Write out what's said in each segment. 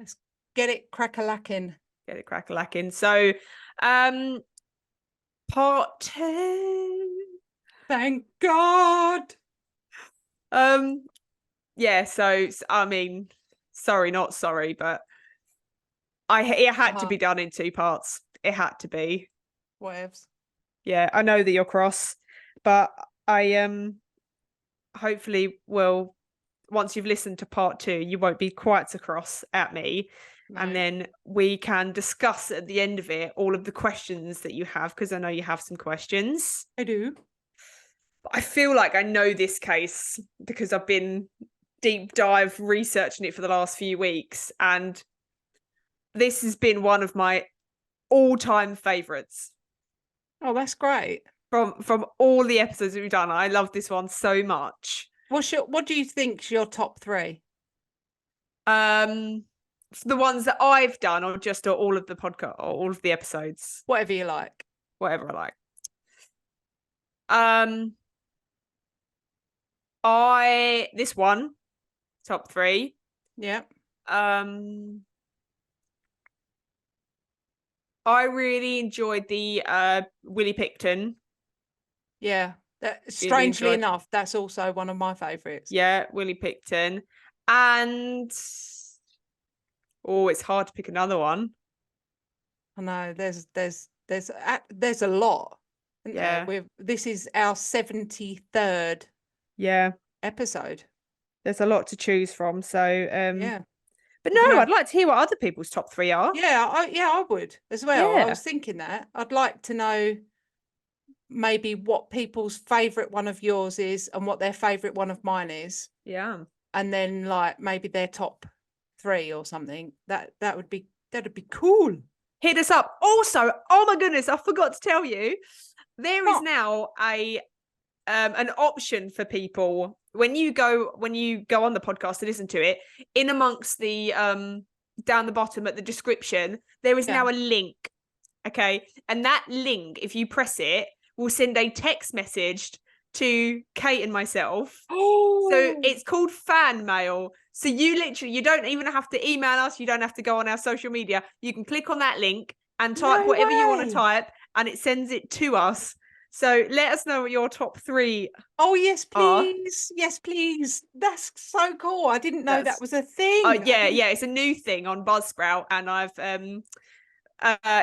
Let's get it crack-a-lacking. Get it crack-a-lacking. So, part 2. Thank God. Yeah, so I mean, sorry, not sorry, but it had to be done in 2 parts. It had to be. Whatevs. Yeah, I know that you're cross, but I hopefully will, once you've listened to part 2, you won't be quite so cross at me. No. And then we can discuss at the end of it all of the questions that you have, because I know you have some questions. I do. I feel like I know this case because I've been deep dive researching it for the last few weeks, and this has been one of my all-time favorites. Oh, that's great. From all the episodes that we've done, I love this one so much. What do you think's your top 3? The ones that I've done, or just all of the podcast, or all of the episodes? Whatever you like. Whatever I like. This one, top 3. Yeah. I really enjoyed the Willie Picton. Yeah. Strangely enough, that's also one of my favourites. Yeah, Willie Picton. And it's hard to pick another one. I know there's a lot. Yeah. This is our 73rd episode. There's a lot to choose from. So yeah. But no, I'd like to hear what other people's top 3 are. Yeah, I would as well. Yeah. I was thinking that. I'd like to know maybe what people's favourite one of yours is and what their favourite one of mine is. Yeah. And then like maybe their top 3 or something. That'd be cool. Hit us up. Also, oh my goodness, I forgot to tell you, there is now an option for people when you go on the podcast to listen to it, in amongst the down the bottom at the description, there is now a link. Okay. And that link, if you press it, will send a text message to Kate and myself. Oh. So it's called fan mail. So you don't even have to email us. You don't have to go on our social media. You can click on that link and type whatever you want to type, and it sends it to us. So let us know what your top 3 Oh, yes, please. Yes, please. That's so cool. I didn't know that was a thing. Yeah. It's a new thing on Buzzsprout, and I've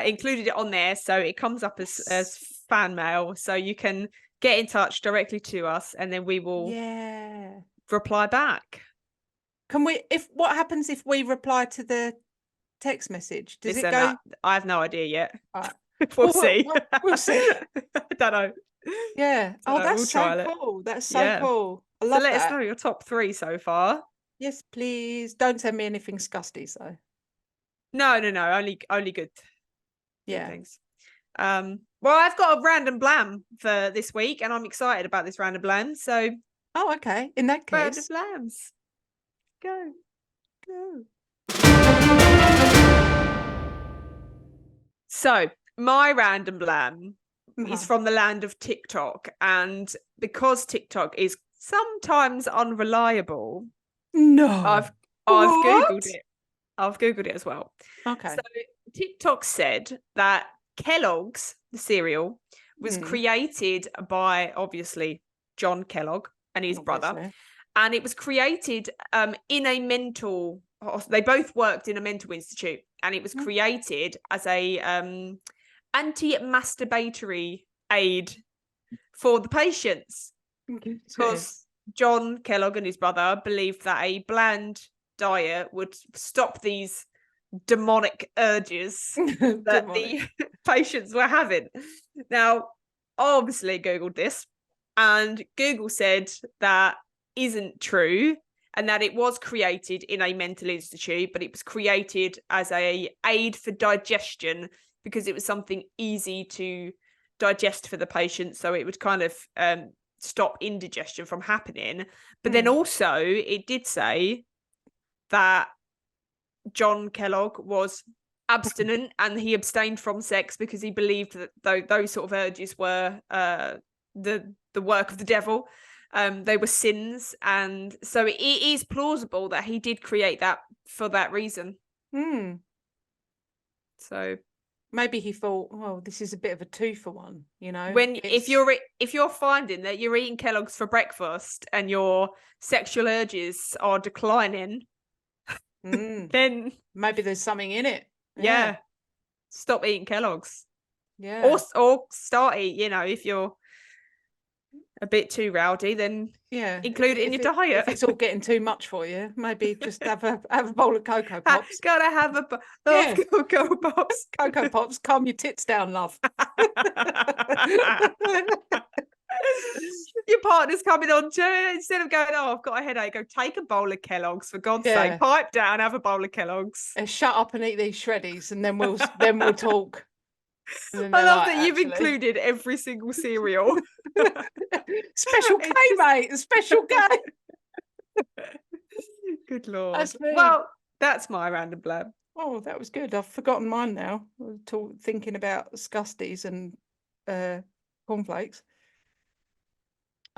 included it on there. So it comes up as fan mail. So you can get in touch directly to us, and then we will reply back. Can we, what happens if we reply to the text message? Does it go? I have no idea yet. Right. We'll see. We'll see. I don't know. Yeah. That's so cool. That's so cool. I love that. Let us know your top 3 so far. Yes, please. Don't send me anything scusty, so. No. Only good. Yeah. Things. Well, I've got a random blam for this week, and I'm excited about this random blam. So. Oh, okay. In that case. Random blams. Go. So my random blam is from the land of TikTok, and because TikTok is sometimes unreliable, I've googled it. I've googled it as well. Okay. So TikTok said that Kellogg's, the cereal, was created by obviously John Kellogg and his brother, and it was created in a mental. They both worked in a mental institute, and it was created as a anti-masturbatory aid for the patients, because John Kellogg and his brother believed that a bland diet would stop these demonic urges that the patients were having. Now, obviously Googled this, and Google said that isn't true, and that it was created in a mental institute, but it was created as a aid for digestion because it was something easy to digest for the patient, so it would kind of stop indigestion from happening. But then also it did say that John Kellogg was abstinent and he abstained from sex because he believed that those sort of urges were the work of the devil. They were sins, and so it is plausible that he did create that for that reason. So maybe he thought, well, this is a bit of a 2-for-1, you know. If you're finding that you're eating Kellogg's for breakfast and your sexual urges are declining, then maybe there's something in it. Yeah. Stop eating Kellogg's. Yeah. Or start eat, you know, if you're a bit too rowdy, then include it in your diet. If it's all getting too much for you, maybe just have a bowl of Cocoa Pops. Gotta have a Cocoa Pops. Cocoa Pops, calm your tits down, love. Your partner's coming on to, instead of going, oh, I've got a headache, go take a bowl of Kellogg's, for God's sake. Pipe down, have a bowl of Kellogg's. Shut up and eat these shreddies, and then we'll talk. I love that you've included every single cereal. Special K, mate. Special K. Good Lord. Well, that's my random blab. Oh, that was good. I've forgotten mine now. I was thinking about Scusties and cornflakes.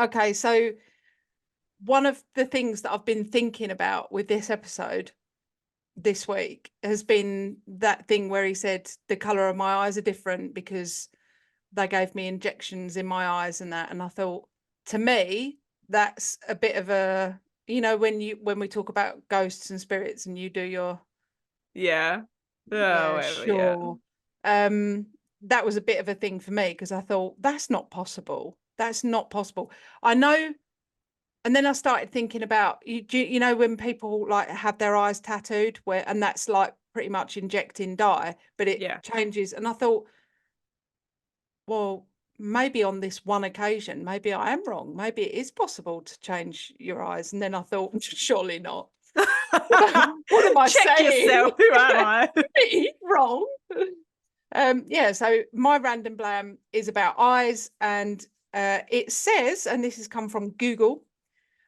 Okay, so one of the things that I've been thinking about with this episode this week has been that thing where he said the colour of my eyes are different because they gave me injections in my eyes and that. And I thought, to me, that's a bit of a, you know, when we talk about ghosts and spirits and you do your sure. That was a bit of a thing for me because I thought that's not possible. I know. And then I started thinking about, you know, when people like have their eyes tattooed, and that's like pretty much injecting dye, but it changes. And I thought, well, maybe on this one occasion, maybe I am wrong. Maybe it is possible to change your eyes. And then I thought, surely not. What am I Check saying? Yourself. Who am I? Wrong. So my random blam is about eyes, and it says, and this has come from Google,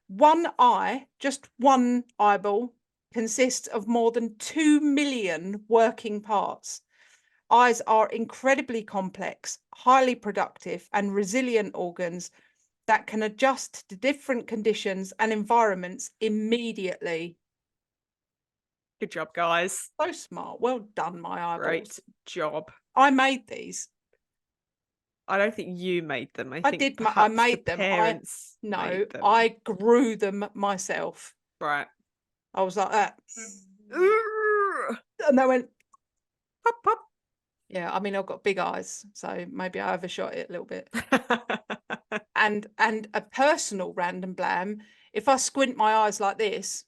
one eye, just one eyeball, consists of more than 2 million working parts. Eyes are incredibly complex, highly productive and resilient organs that can adjust to different conditions and environments immediately. Good job, guys. So smart. Well done, my eyeballs. Great job. I made these. I don't think you made them. I think I made them. Parents I grew them myself. Right. I was like that. And they went pop, pop. Yeah, I mean, I've got big eyes, so maybe I overshot it a little bit. and a personal random blam, if I squint my eyes like this,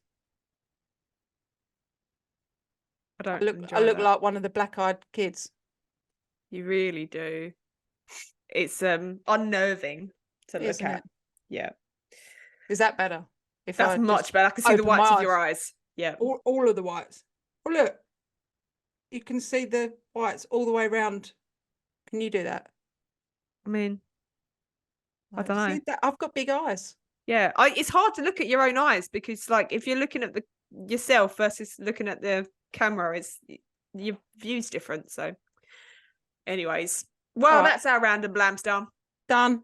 I look like one of the black-eyed kids. You really do. It's unnerving to look at. Yeah. Is that better? That's much better. I can see the whites of your eyes. Yeah. All of the whites. Oh, look. You can see the whites all the way around. Can you do that? I mean, I don't know. See that? I've got big eyes. Yeah. It's hard to look at your own eyes because, like, if you're looking at yourself versus looking at the camera, your view's different. So, anyways. Well, that's our random blams done. Done.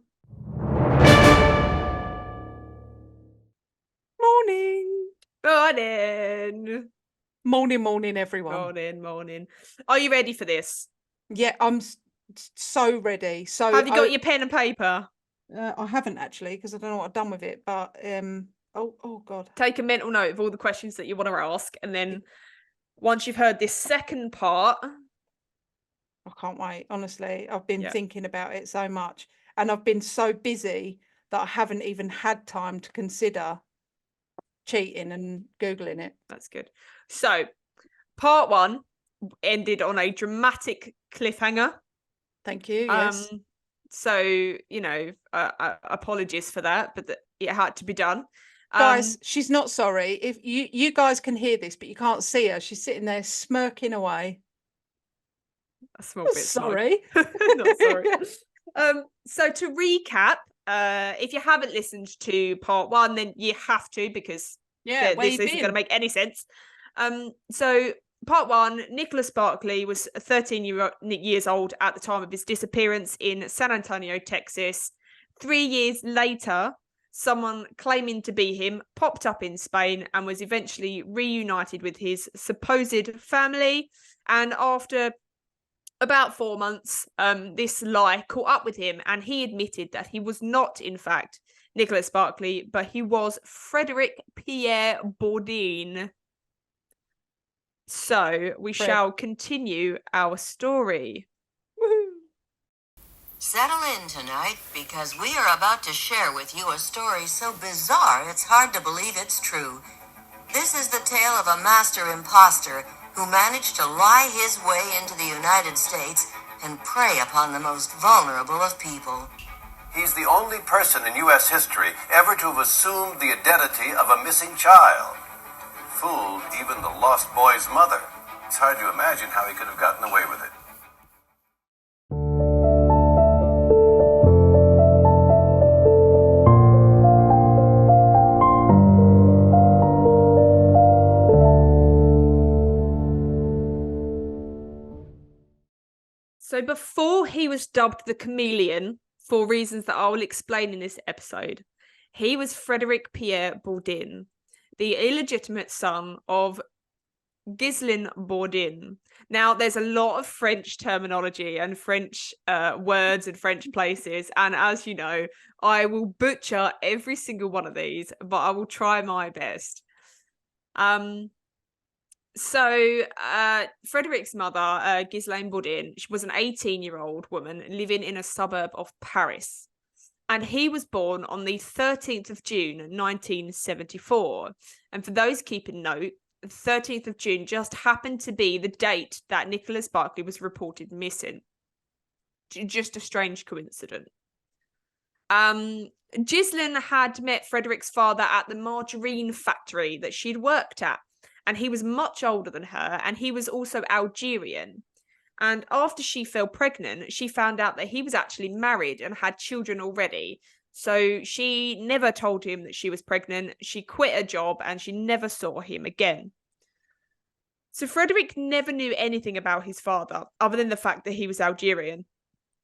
Morning. Morning, everyone. Morning. Are you ready for this? Yeah, I'm so ready. So have you got your pen and paper? I haven't actually, because I don't know what I've done with it. But oh God. Take a mental note of all the questions that you want to ask, and then once you've heard this second part. I can't wait. Honestly, I've been thinking about it so much, and I've been so busy that I haven't even had time to consider cheating and Googling it. That's good. So, part 1 ended on a dramatic cliffhanger. Thank you. Yes. So, you know, apologies for that, but it had to be done. Guys, she's not sorry. If you guys can hear this, but you can't see her. She's sitting there smirking away. A small bit sorry. Not sorry. So to recap, if you haven't listened to part 1, then you have to, because this isn't going to make any sense. So part 1, Nicholas Barclay was 13 years old at the time of his disappearance in San Antonio, Texas. 3 years later, someone claiming to be him popped up in Spain and was eventually reunited with his supposed family. And after about 4 months, this lie caught up with him, and he admitted that he was not, in fact, Nicholas Barclay, but he was Frederic Pierre Bourdin. So we shall continue our story. Woohoo. Settle in tonight, because we are about to share with you a story so bizarre it's hard to believe it's true. This is the tale of a master imposter who managed to lie his way into the United States and prey upon the most vulnerable of people. He's the only person in U.S. history ever to have assumed the identity of a missing child. Fooled even the lost boy's mother. It's hard to imagine how he could have gotten away with it. So before he was dubbed the Chameleon, for reasons that I will explain in this episode, he was Frederic Pierre Bourdin, the illegitimate son of Ghislain Bourdin. Now, there's a lot of French terminology and French words and French places, and as you know, I will butcher every single one of these, but I will try my best. So Frederic's mother, Ghislaine Bourdin, she was an 18-year-old woman living in a suburb of Paris. And he was born on the 13th of June, 1974. And for those keeping note, the 13th of June just happened to be the date that Nicholas Barclay was reported missing. Just a strange coincidence. Ghislaine had met Frederic's father at the margarine factory that she'd worked at. And he was much older than her, and he was also Algerian. And after she fell pregnant, she found out that he was actually married and had children already. So she never told him that she was pregnant. She quit her job and she never saw him again. So Frederic never knew anything about his father, other than the fact that he was Algerian.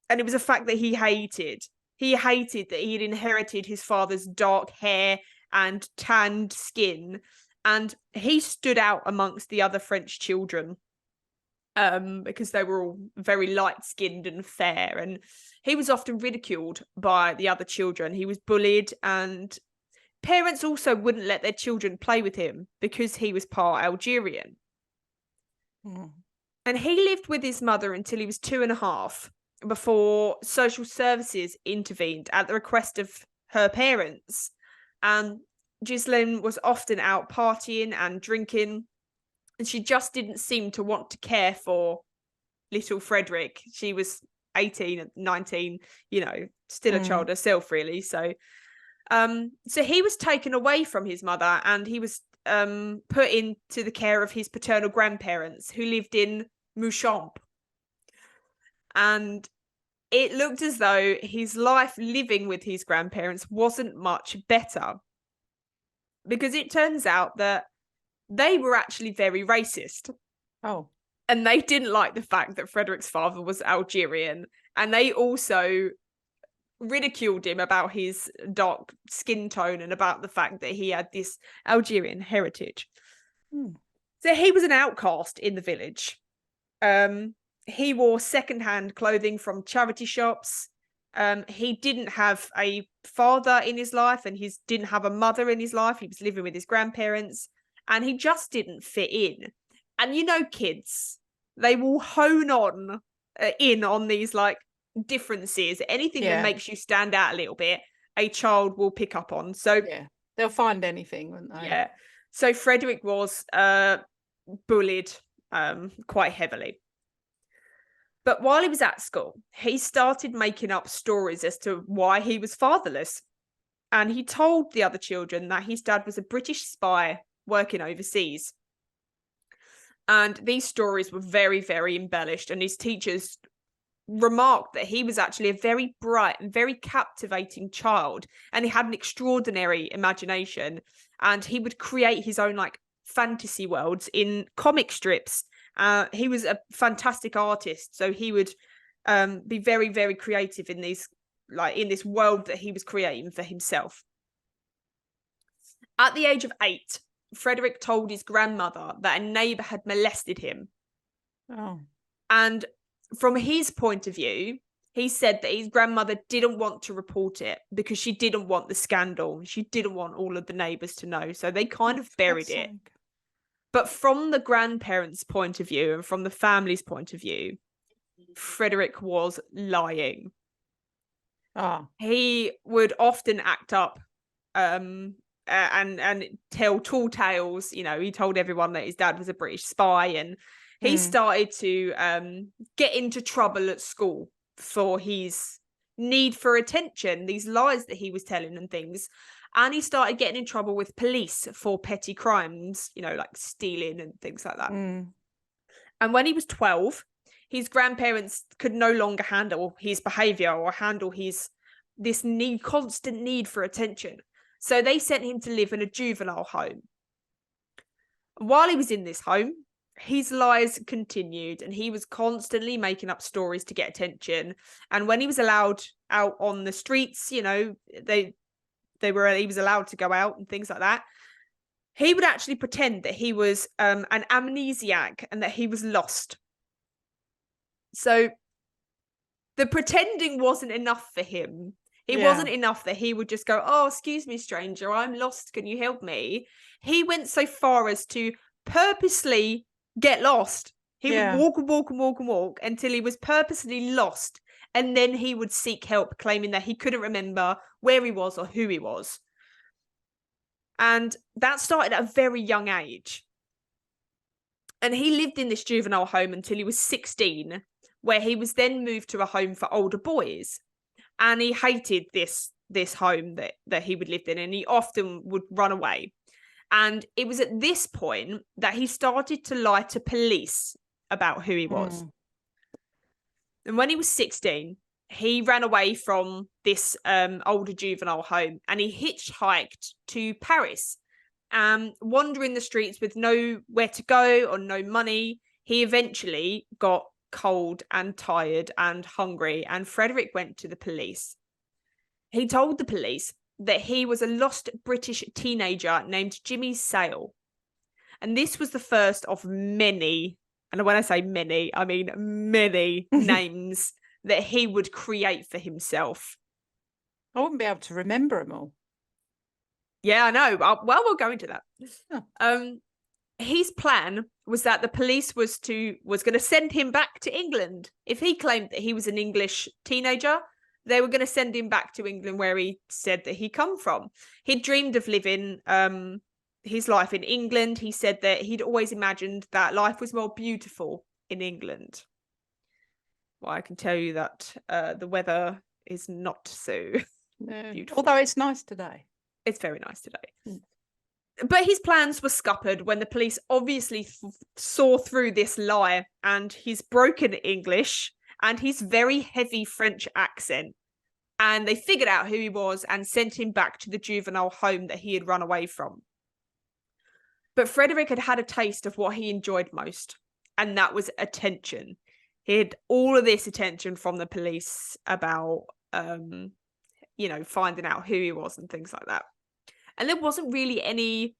And it was a fact that he hated. He hated that he had inherited his father's dark hair and tanned skin. And he stood out amongst the other French children because they were all very light-skinned and fair. And he was often ridiculed by the other children. He was bullied, and parents also wouldn't let their children play with him because he was part Algerian. Mm. And he lived with his mother until he was 2.5 before social services intervened at the request of her parents. And Ghislaine was often out partying and drinking, and she just didn't seem to want to care for little Frederic. She was 18 and 19, still a child herself, really. So he was taken away from his mother, and he was put into the care of his paternal grandparents, who lived in Mouchamp. And it looked as though his life living with his grandparents wasn't much better, because it turns out that they were actually very racist. Oh. And they didn't like the fact that Frederic's father was Algerian. And they also ridiculed him about his dark skin tone and about the fact that he had this Algerian heritage. So he was an outcast in the village. He wore secondhand clothing from charity shops. He didn't have a father in his life, and he didn't have a mother in his life. He was living with his grandparents, and he just didn't fit in. And kids, they will hone on in on these differences. Anything that makes you stand out a little bit, a child will pick up on. So yeah, they'll find anything, won't they? Yeah. So Frederic was bullied quite heavily. But while he was at school, he started making up stories as to why he was fatherless. And he told the other children that his dad was a British spy working overseas. And these stories were very, very embellished. And his teachers remarked that he was actually a very bright and very captivating child. And he had an extraordinary imagination. And he would create his own fantasy worlds in comic strips. He was a fantastic artist, so he would be very, very creative in these, in this world that he was creating for himself. At the age of 8, Frederic told his grandmother that a neighbour had molested him. Oh. And from his point of view, he said that his grandmother didn't want to report it because she didn't want the scandal. She didn't want all of the neighbours to know. So they kind of buried it. But from the grandparents' point of view and from the family's point of view, Frederic was lying. He would often act up and tell tall tales. You know, he told everyone that his dad was a British spy, and he started to get into trouble at school for his need for attention, these lies that he was telling and things. And he started getting in trouble with police for petty crimes, you know, like stealing and things like that. And when he was 12, his grandparents could no longer handle his behaviour or handle this constant need for attention. So they sent him to live in a juvenile home. While he was in this home, his lies continued, and he was constantly making up stories to get attention. And when he was allowed out on the streets, you know, he was allowed to go out and things like that, he would actually pretend that he was an amnesiac and that he was lost. So the pretending wasn't enough for him. It wasn't enough that he would just go, "Oh, excuse me, stranger, I'm lost. Can you help me?" He went so far as to purposely get lost. He would walk and walk and walk and walk until he was purposely lost. And then he would seek help, claiming that he couldn't remember where he was or who he was. And that started at a very young age. And he lived in this juvenile home until he was 16, where he was then moved to a home for older boys. And he hated this home that he would live in, and he often would run away. And it was at this point that he started to lie to police about who he was. And when he was 16, he ran away from this older juvenile home, and he hitchhiked to Paris, wandering the streets with nowhere to go or no money. He eventually got cold and tired and hungry, and Frederic went to the police. He told the police that he was a lost British teenager named Jimmy Sale. And this was the first of many, and when I say many, I mean many names that he would create for himself. I wouldn't be able to remember them all. Yeah, I know. Well, we'll go into that. His plan was that the police was going to send him back to England. If he claimed that he was an English teenager, they were going to send him back to England, where he said that he come from. He dreamed of living his life in England. He said that he'd always imagined that life was more beautiful in England. Well, I can tell you that the weather is not so beautiful. Although it's nice today. It's very nice today. But his plans were scuppered when the police obviously saw through this lie and his broken English and his very heavy French accent. And they figured out who he was and sent him back to the juvenile home that he had run away from. But Frederic had a taste of what he enjoyed most, and that was attention. He had all of this attention from the police about, finding out who he was and things like that. And there wasn't really any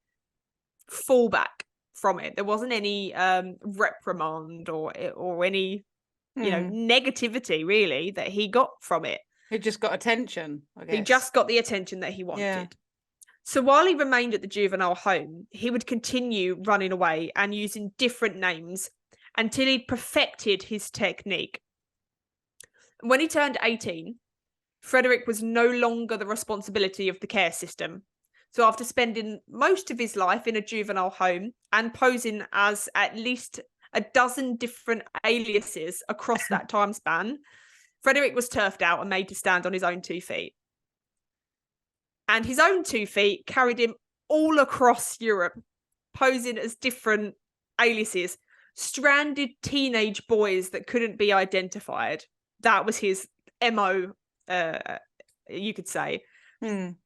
fallback from it. There wasn't any reprimand or any, negativity really that he got from it. He just got attention, I guess. He just got the attention that he wanted. Yeah. So while he remained at the juvenile home, he would continue running away and using different names until he'd perfected his technique. When he turned 18, Frederic was no longer the responsibility of the care system. So after spending most of his life in a juvenile home and posing as at least a dozen different aliases across that time span, Frederic was turfed out and made to stand on his own 2 feet. And his own 2 feet carried him all across Europe, posing as different aliases, stranded teenage boys that couldn't be identified. That was his MO, you could say.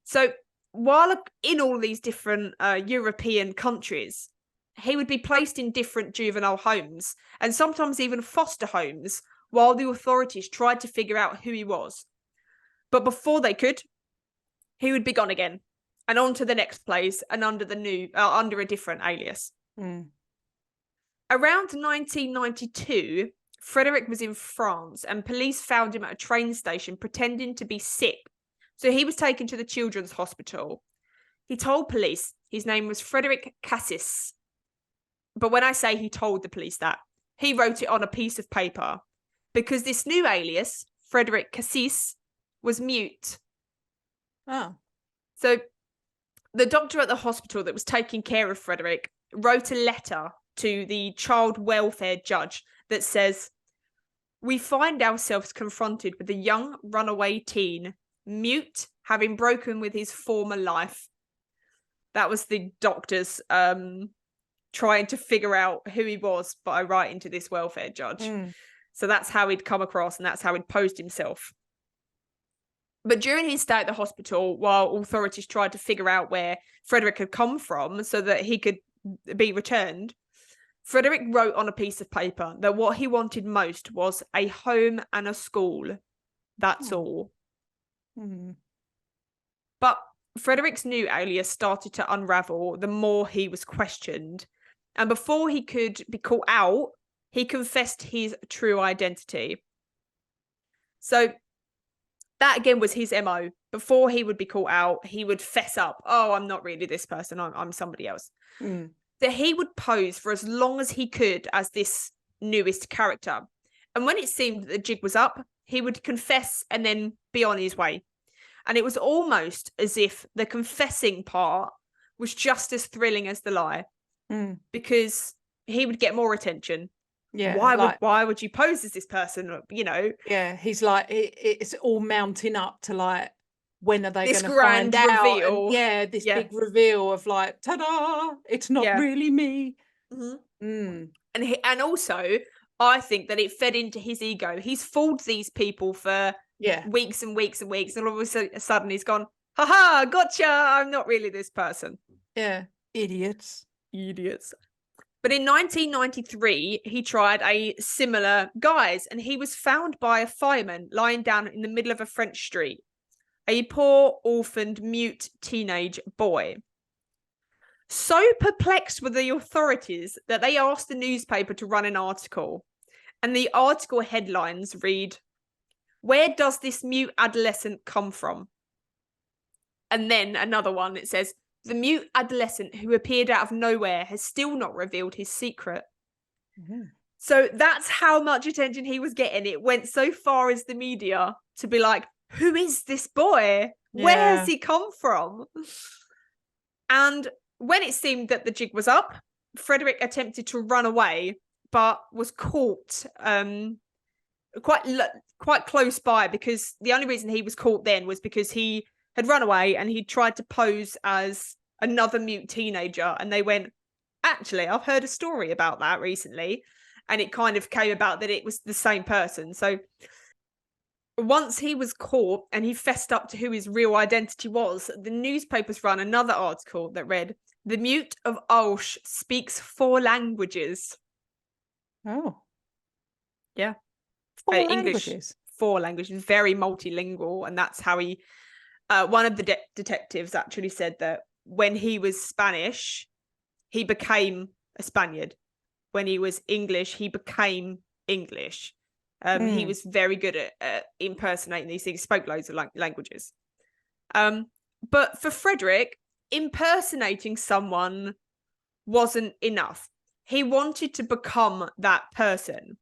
So while in all these different European countries, he would be placed in different juvenile homes and sometimes even foster homes while the authorities tried to figure out who he was. But before they could, he would be gone again. and on to the next place, and under a different alias. Mm. Around 1992, Frederic was in France, and police found him at a train station pretending to be sick. So he was taken to the children's hospital. He told police his name was Frederic Cassis. But when I say he told the police that, he wrote it on a piece of paper, because this new alias, Frederic Cassis, was mute. Oh. So the doctor at the hospital that was taking care of Frederic wrote a letter to the child welfare judge that says, "We find ourselves confronted with a young runaway teen, mute, having broken with his former life." That was the doctors trying to figure out who he was by writing to this welfare judge. Mm. So that's how he'd come across, and that's how he'd posed himself. But during his stay at the hospital, while authorities tried to figure out where Frederic had come from so that he could be returned, Frederic wrote on a piece of paper that what he wanted most was a home and a school. That's all. Mm. But Frederic's new alias started to unravel the more he was questioned. And before he could be caught out, he confessed his true identity. So that again was his MO. Before he would be caught out, he would fess up. "Oh, I'm not really this person. I'm somebody else." Mm. That he would pose for as long as he could as this newest character. And when it seemed that the jig was up, he would confess and then be on his way. And it was almost as if the confessing part was just as thrilling as the lie, because he would get more attention. Yeah. Why would you pose as this person? You know? Yeah. He's like, it's all mounting up to like, when are they going This to grand find out? reveal. And yeah, this big reveal of like, ta-da! It's not really me. Mm-hmm. And also, I think that it fed into his ego. He's fooled these people for weeks and weeks and weeks, and all of a sudden he's gone, "Ha-ha, gotcha! I'm not really this person." Yeah, idiots. But in 1993, he tried a similar guise, and he was found by a fireman lying down in the middle of a French street. A poor, orphaned, mute teenage boy. So perplexed were the authorities that they asked the newspaper to run an article. And the article headlines read, "Where does this mute adolescent come from?" And then another one, it says, "The mute adolescent who appeared out of nowhere has still not revealed his secret." Mm-hmm. So that's how much attention he was getting. It went so far as the media to be like, who is this boy? Where has he come from? And when it seemed that the jig was up, Frederic attempted to run away, but was caught quite close by, because the only reason he was caught then was because he had run away and he tried to pose as another mute teenager. And they went, "Actually, I've heard a story about that recently." And it kind of came about that it was the same person. So once he was caught and he fessed up to who his real identity was, the newspapers ran another article that read, "The mute of Auch speaks 4 languages." Oh. Yeah. 4 English, languages. 4 languages, very multilingual. And that's how he, one of the detectives actually said that when he was Spanish, he became a Spaniard. When he was English, he became English. He was very good at impersonating these things, spoke loads of languages. But for Frederic, impersonating someone wasn't enough. He wanted to become that person.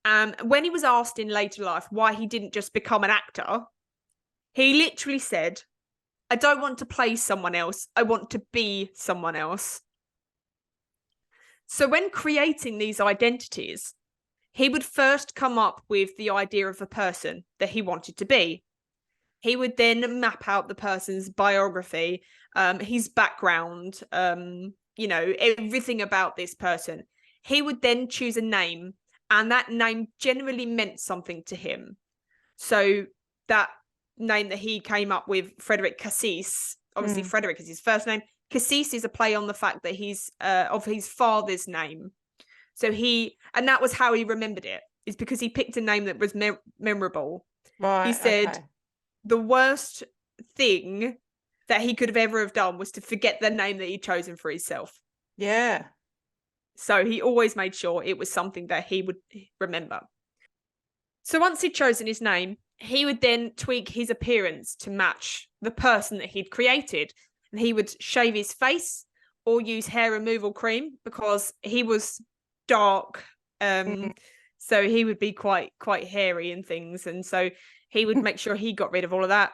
When he was asked in later life why he didn't just become an actor, he literally said, "I don't want to play someone else. I want to be someone else." So when creating these identities, he would first come up with the idea of a person that he wanted to be. He would then map out the person's biography, his background, everything about this person. He would then choose a name, and that name generally meant something to him. So that name that he came up with, Frederic Cassis, obviously Frederic is his first name. Cassis is a play on the fact that he's of his father's name. So and that was how he remembered it, is because he picked a name that was memorable. Right. He said, "The worst thing that he could have ever have done was to forget the name that he'd chosen for himself. Yeah. So he always made sure it was something that he would remember. So once he'd chosen his name, he would then tweak his appearance to match the person that he'd created. And he would shave his face or use hair removal cream because he was dark. So he would be quite hairy and things. And so he would make sure he got rid of all of that.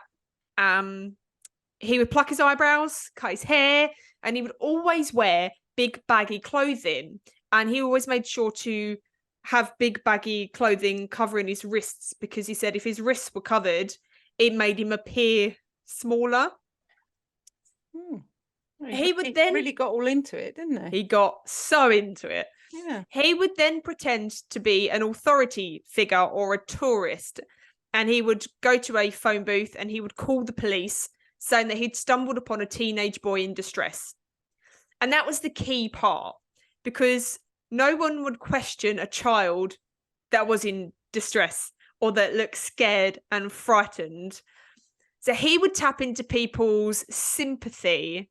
He would pluck his eyebrows, cut his hair, and he would always wear big baggy clothing. And he always made sure to have big baggy clothing covering his wrists, because he said if his wrists were covered, it made him appear smaller. He would then really got all into it, didn't he? He got so into it. Yeah. He would then pretend to be an authority figure or a tourist, and he would go to a phone booth and he would call the police, saying that he'd stumbled upon a teenage boy in distress. And that was the key part, because no one would question a child that was in distress or that looked scared and frightened. So he would tap into people's sympathy,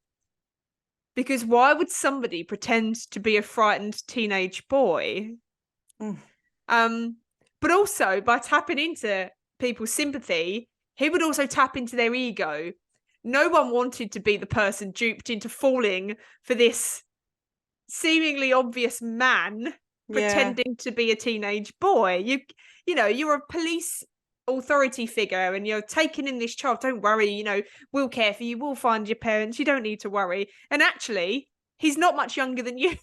because why would somebody pretend to be a frightened teenage boy? But also, by tapping into people's sympathy, he would also tap into their ego. No one wanted to be the person duped into falling for this seemingly obvious man pretending to be a teenage boy. You know, you're a police authority figure and you're taking in this child. Don't worry, you know, we'll care for you. We'll find your parents. You don't need to worry. And actually, he's not much younger than you.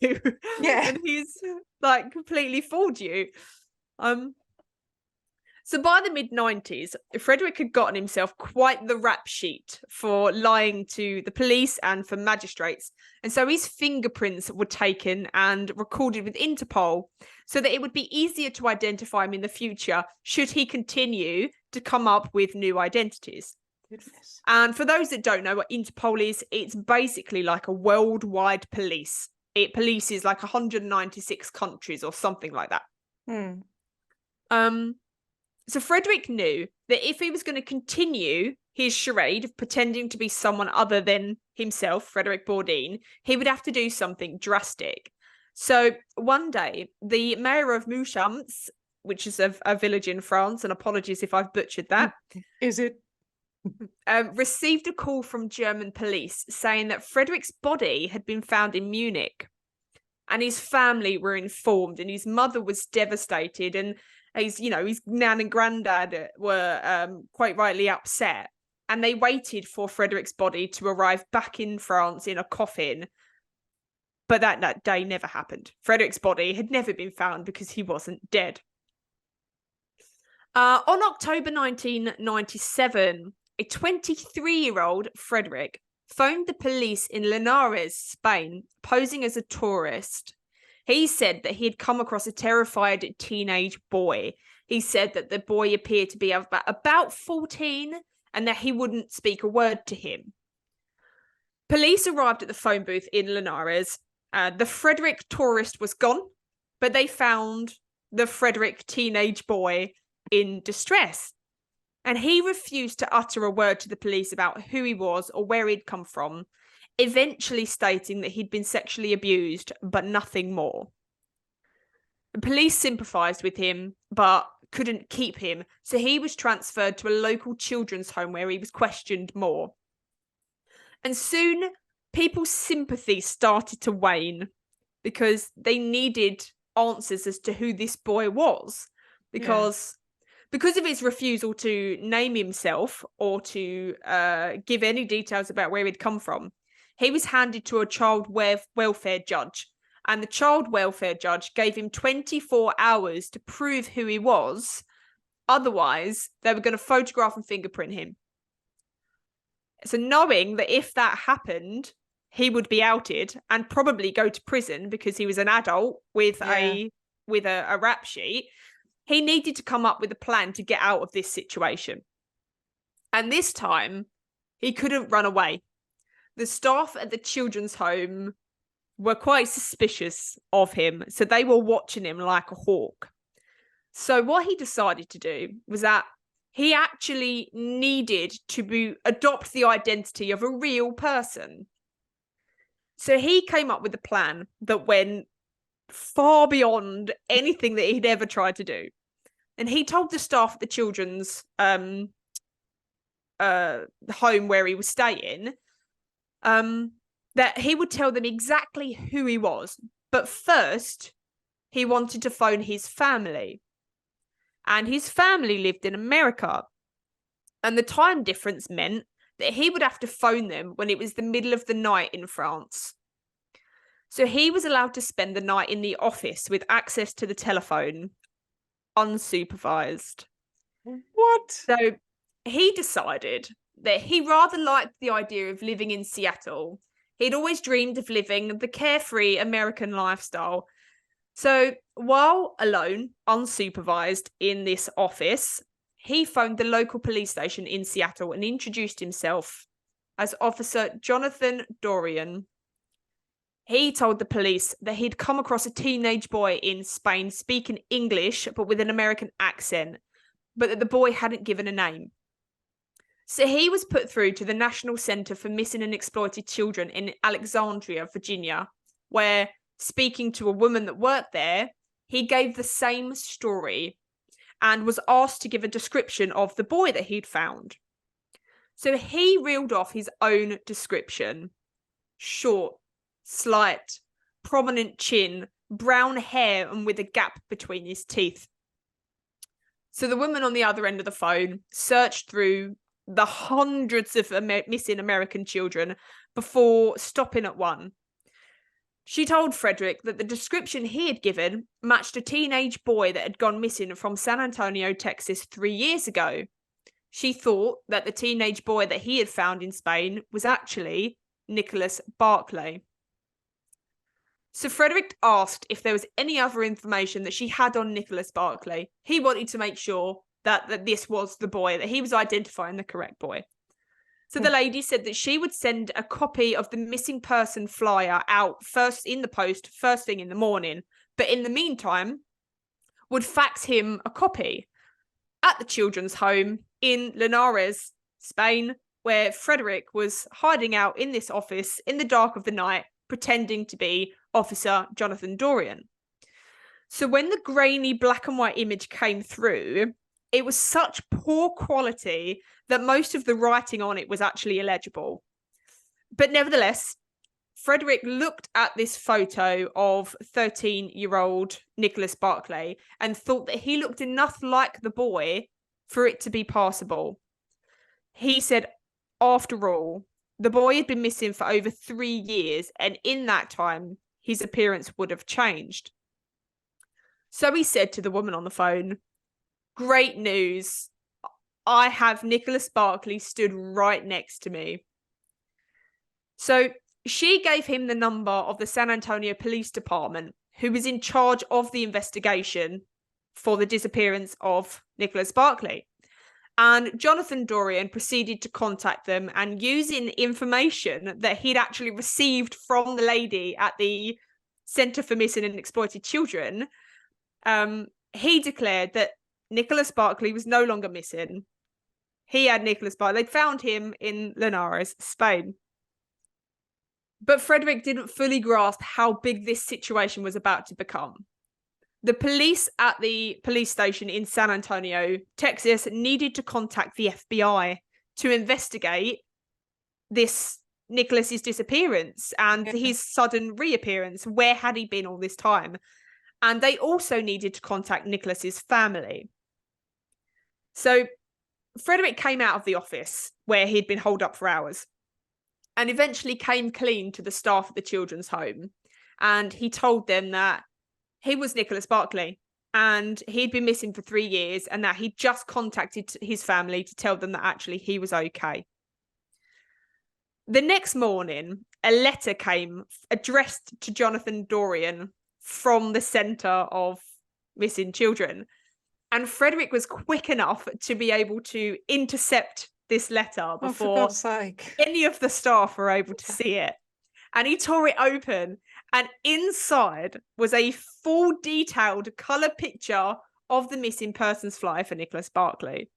Yeah. And he's like completely fooled you. So by the mid-90s, Frederic had gotten himself quite the rap sheet for lying to the police and for magistrates. And so his fingerprints were taken and recorded with Interpol so that it would be easier to identify him in the future should he continue to come up with new identities. Goodness. And for those that don't know what Interpol is, it's basically like a worldwide police. It polices like 196 countries or something like that. So Frederic knew that if he was going to continue his charade of pretending to be someone other than himself, Frederic Bourdin, he would have to do something drastic. So one day, the mayor of Mouchamps, which is a village in France, and apologies if I've butchered that. Is it? Received a call from German police saying that Frederic's body had been found in Munich. And his family were informed, and his mother was devastated, and his nan and granddad were quite rightly upset. And they waited for Frederic's body to arrive back in France in a coffin. But that day never happened. Frederic's body had never been found because he wasn't dead. On October 1997, a 23-year-old Frederic phoned the police in Linares, Spain, posing as a tourist. He said that he had come across a terrified teenage boy. He said that the boy appeared to be about 14 and that he wouldn't speak a word to him. Police arrived at the phone booth in Linares. The Frederic tourist was gone, but they found the Frederic teenage boy in distress. And he refused to utter a word to the police about who he was or where he'd come from, eventually stating that he'd been sexually abused, but nothing more. The police sympathised with him, but couldn't keep him, so he was transferred to a local children's home where he was questioned more. And soon, people's sympathy started to wane because they needed answers as to who this boy was, because of his refusal to name himself or to give any details about where he'd come from. He was handed to a child welfare judge, and the child welfare judge gave him 24 hours to prove who he was. Otherwise, they were going to photograph and fingerprint him. So knowing that if that happened, he would be outed and probably go to prison because he was an adult with a rap sheet, he needed to come up with a plan to get out of this situation. And this time, he couldn't run away. The staff at the children's home were quite suspicious of him, so they were watching him like a hawk. So what he decided to do was that he actually needed to adopt the identity of a real person. So he came up with a plan that went far beyond anything that he'd ever tried to do. And he told the staff at the children's home where he was staying that he would tell them exactly who he was. But first, he wanted to phone his family. And his family lived in America. And the time difference meant that he would have to phone them when it was the middle of the night in France. So he was allowed to spend the night in the office with access to the telephone, unsupervised. What? So he decided that he rather liked the idea of living in Seattle. He'd always dreamed of living the carefree American lifestyle. So while alone, unsupervised in this office, he phoned the local police station in Seattle and introduced himself as Officer Jonathan Dorian. He told the police that he'd come across a teenage boy in Spain speaking English, but with an American accent, but that the boy hadn't given a name. So he was put through to the National Center for Missing and Exploited Children in Alexandria, Virginia, where, speaking to a woman that worked there, he gave the same story and was asked to give a description of the boy that he'd found. So he reeled off his own description. Short, slight, prominent chin, brown hair, and with a gap between his teeth. So the woman on the other end of the phone searched through the hundreds of missing American children before stopping at one. She told Frederic that the description he had given matched a teenage boy that had gone missing from San Antonio, Texas 3 years ago. She thought that the teenage boy that he had found in Spain was actually Nicholas Barclay. So Frederic asked if there was any other information that she had on Nicholas Barclay. He wanted to make sure that this was the boy, that he was identifying the correct boy. So the lady said that she would send a copy of the missing person flyer out first in the post, first thing in the morning, but in the meantime, would fax him a copy at the children's home in Linares, Spain, where Frederic was hiding out in this office in the dark of the night, pretending to be Officer Jonathan Dorian. So when the grainy black and white image came through, it was such poor quality that most of the writing on it was actually illegible. But nevertheless, Frederic looked at this photo of 13-year-old Nicholas Barclay and thought that he looked enough like the boy for it to be passable. He said, after all, the boy had been missing for over 3 years, and in that time, his appearance would have changed. So he said to the woman on the phone, "Great news. I have Nicholas Barclay stood right next to me." So she gave him the number of the San Antonio Police Department, who was in charge of the investigation for the disappearance of Nicholas Barclay. And Jonathan Dorian proceeded to contact them, and using information that he'd actually received from the lady at the Center for Missing and Exploited Children, he declared that Nicholas Barclay was no longer missing. He had Nicholas Barclay. They'd found him in Linares, Spain. But Frederic didn't fully grasp how big this situation was about to become. The police at the police station in San Antonio, Texas, needed to contact the FBI to investigate this Nicholas's disappearance and his sudden reappearance. Where had he been all this time? And they also needed to contact Nicholas's family. So Frederic came out of the office where he'd been holed up for hours and eventually came clean to the staff at the children's home. And he told them that he was Nicholas Barclay and he'd been missing for 3 years and that he'd just contacted his family to tell them that actually he was okay. The next morning, a letter came addressed to Jonathan Dorian from the Center of Missing Children. And Frederic was quick enough to be able to intercept this letter before any of the staff were able to see it. And he tore it open, and inside was a full detailed colour picture of the missing persons flyer for Nicholas Barclay.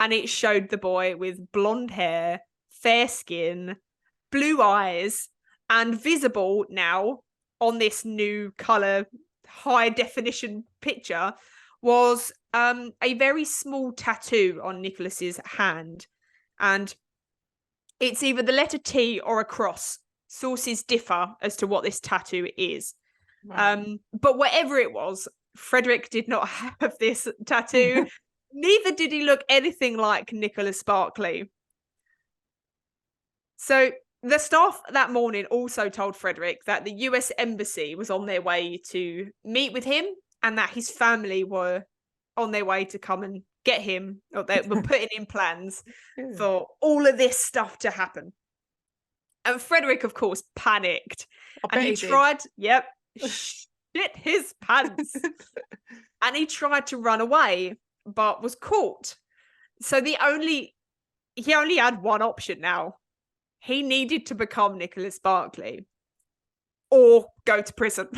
and it showed the boy with blonde hair, fair skin, blue eyes, and visible now on this new colour high definition picture was a very small tattoo on Nicholas's hand, and it's either the letter T or a cross. Sources differ as to what this tattoo is. Right. But whatever it was, Frederic did not have this tattoo. Neither did he look anything like Nicholas Barclay. So the staff that morning also told Frederic that the US Embassy was on their way to meet with him and that his family were on their way to come and get him, or they were putting in plans for all of this stuff to happen. And Frederic, of course, panicked. And he tried, shit his pants. And he tried to run away, but was caught. So he only had one option now. He needed to become Nicholas Barclay or go to prison.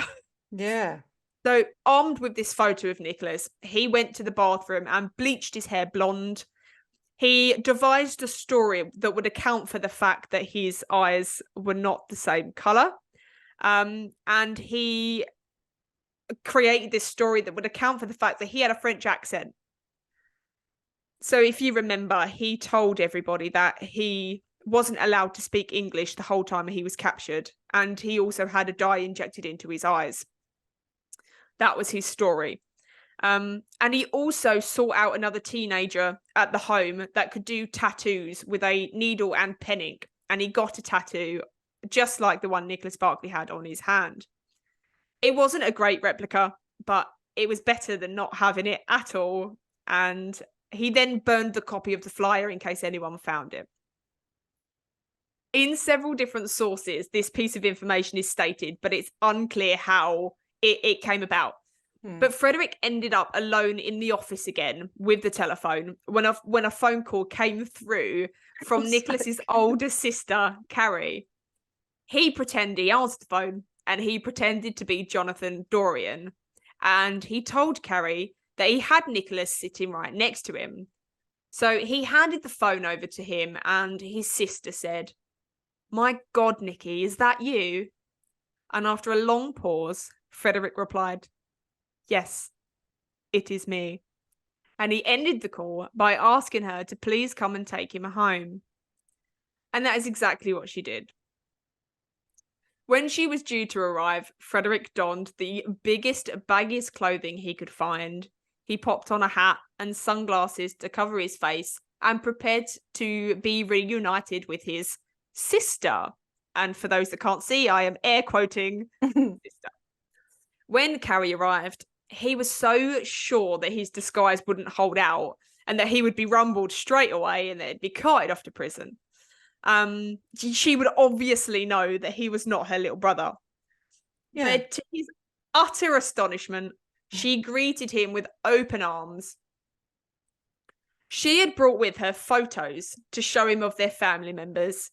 Yeah. So armed with this photo of Nicholas, he went to the bathroom and bleached his hair blonde. He devised a story that would account for the fact that his eyes were not the same colour. And he created this story that would account for the fact that he had a French accent. So if you remember, he told everybody that he wasn't allowed to speak English the whole time he was captured. And he also had a dye injected into his eyes. That was his story. And he also sought out another teenager at the home that could do tattoos with a needle and pen ink. And he got a tattoo just like the one Nicholas Barclay had on his hand. It wasn't a great replica, but it was better than not having it at all. And he then burned the copy of the flyer in case anyone found it. In several different sources, this piece of information is stated, but it's unclear how it came about. But Frederic ended up alone in the office again with the telephone when a phone call came through from Nicholas's older sister, Carrie. He pretended he answered the phone and he pretended to be Jonathan Dorian. And he told Carrie that he had Nicholas sitting right next to him. So he handed the phone over to him and his sister said, "My God, Nicky, is that you?" And after a long pause, Frederic replied, "Yes, it is me." And he ended the call by asking her to please come and take him home. And that is exactly what she did. When she was due to arrive, Frederic donned the biggest, baggiest clothing he could find. He popped on a hat and sunglasses to cover his face and prepared to be reunited with his sister. And for those that can't see, I am air quoting sister. When Carrie arrived, he was so sure that his disguise wouldn't hold out and that he would be rumbled straight away and that he'd be carted off to prison. She would obviously know that he was not her little brother. Yeah. But to his utter astonishment, she greeted him with open arms. She had brought with her photos to show him of their family members,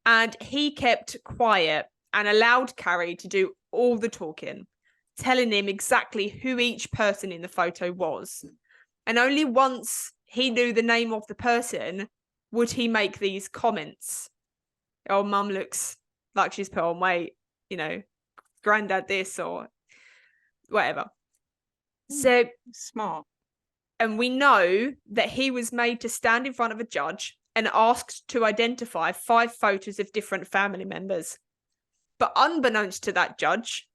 and he kept quiet and allowed Carrie to do all the talking, telling him exactly who each person in the photo was. And only once he knew the name of the person would he make these comments. "Oh, mum looks like she's put on weight, granddad this," or whatever. So smart. And we know that he was made to stand in front of a judge and asked to identify 5 photos of different family members. But unbeknownst to that judge,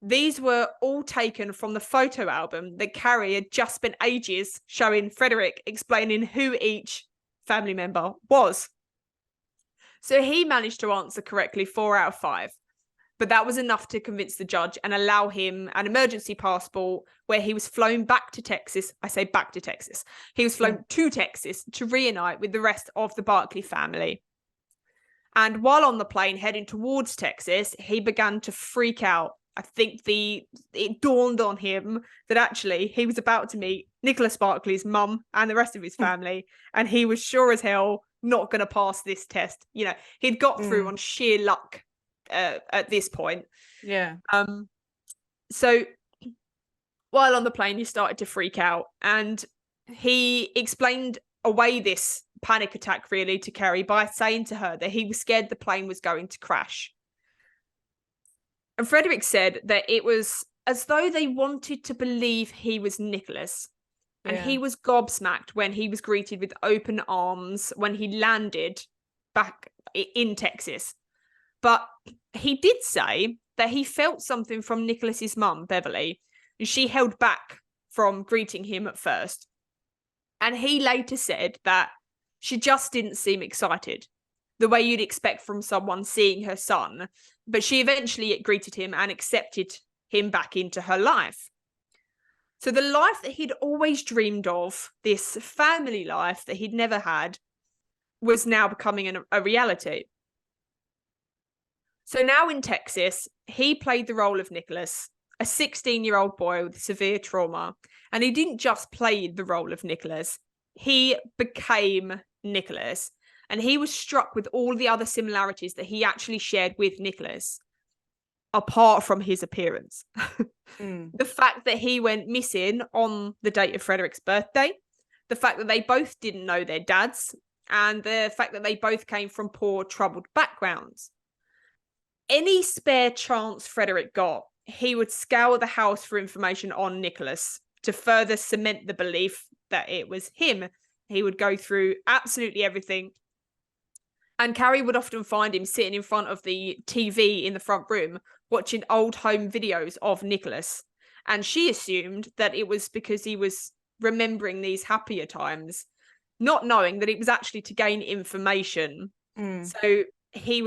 these were all taken from the photo album that Carrie had just spent ages showing Frederic, explaining who each family member was. So he managed to answer correctly 4 out of 5. But that was enough to convince the judge and allow him an emergency passport where he was flown back to Texas. I say back to Texas. He was flown to Texas to reunite with the rest of the Barclay family. And while on the plane heading towards Texas, he began to freak out. I think it dawned on him that actually he was about to meet Nicholas Barclay's mum and the rest of his family. And he was sure as hell not going to pass this test. He'd got through on sheer luck. At this point. Yeah. So while on the plane, he started to freak out and he explained away this panic attack really to Kerry by saying to her that he was scared the plane was going to crash. And Frederic said that it was as though they wanted to believe he was Nicholas. And he was gobsmacked when he was greeted with open arms when he landed back in Texas. But he did say that he felt something from Nicholas's mum, Beverly, and she held back from greeting him at first. And he later said that she just didn't seem excited, the way you'd expect from someone seeing her son. But she eventually greeted him and accepted him back into her life. So the life that he'd always dreamed of, this family life that he'd never had, was now becoming a reality. So now in Texas, he played the role of Nicholas, a 16-year-old boy with severe trauma. And he didn't just play the role of Nicholas, he became Nicholas. And he was struck with all the other similarities that he actually shared with Nicholas, apart from his appearance. The fact that he went missing on the date of Frederic's birthday, the fact that they both didn't know their dads, and the fact that they both came from poor, troubled backgrounds. Any spare chance Frederic got, he would scour the house for information on Nicholas to further cement the belief that it was him. He would go through absolutely everything. And Carrie would often find him sitting in front of the TV in the front room, watching old home videos of Nicholas. And she assumed that it was because he was remembering these happier times, not knowing that it was actually to gain information. So he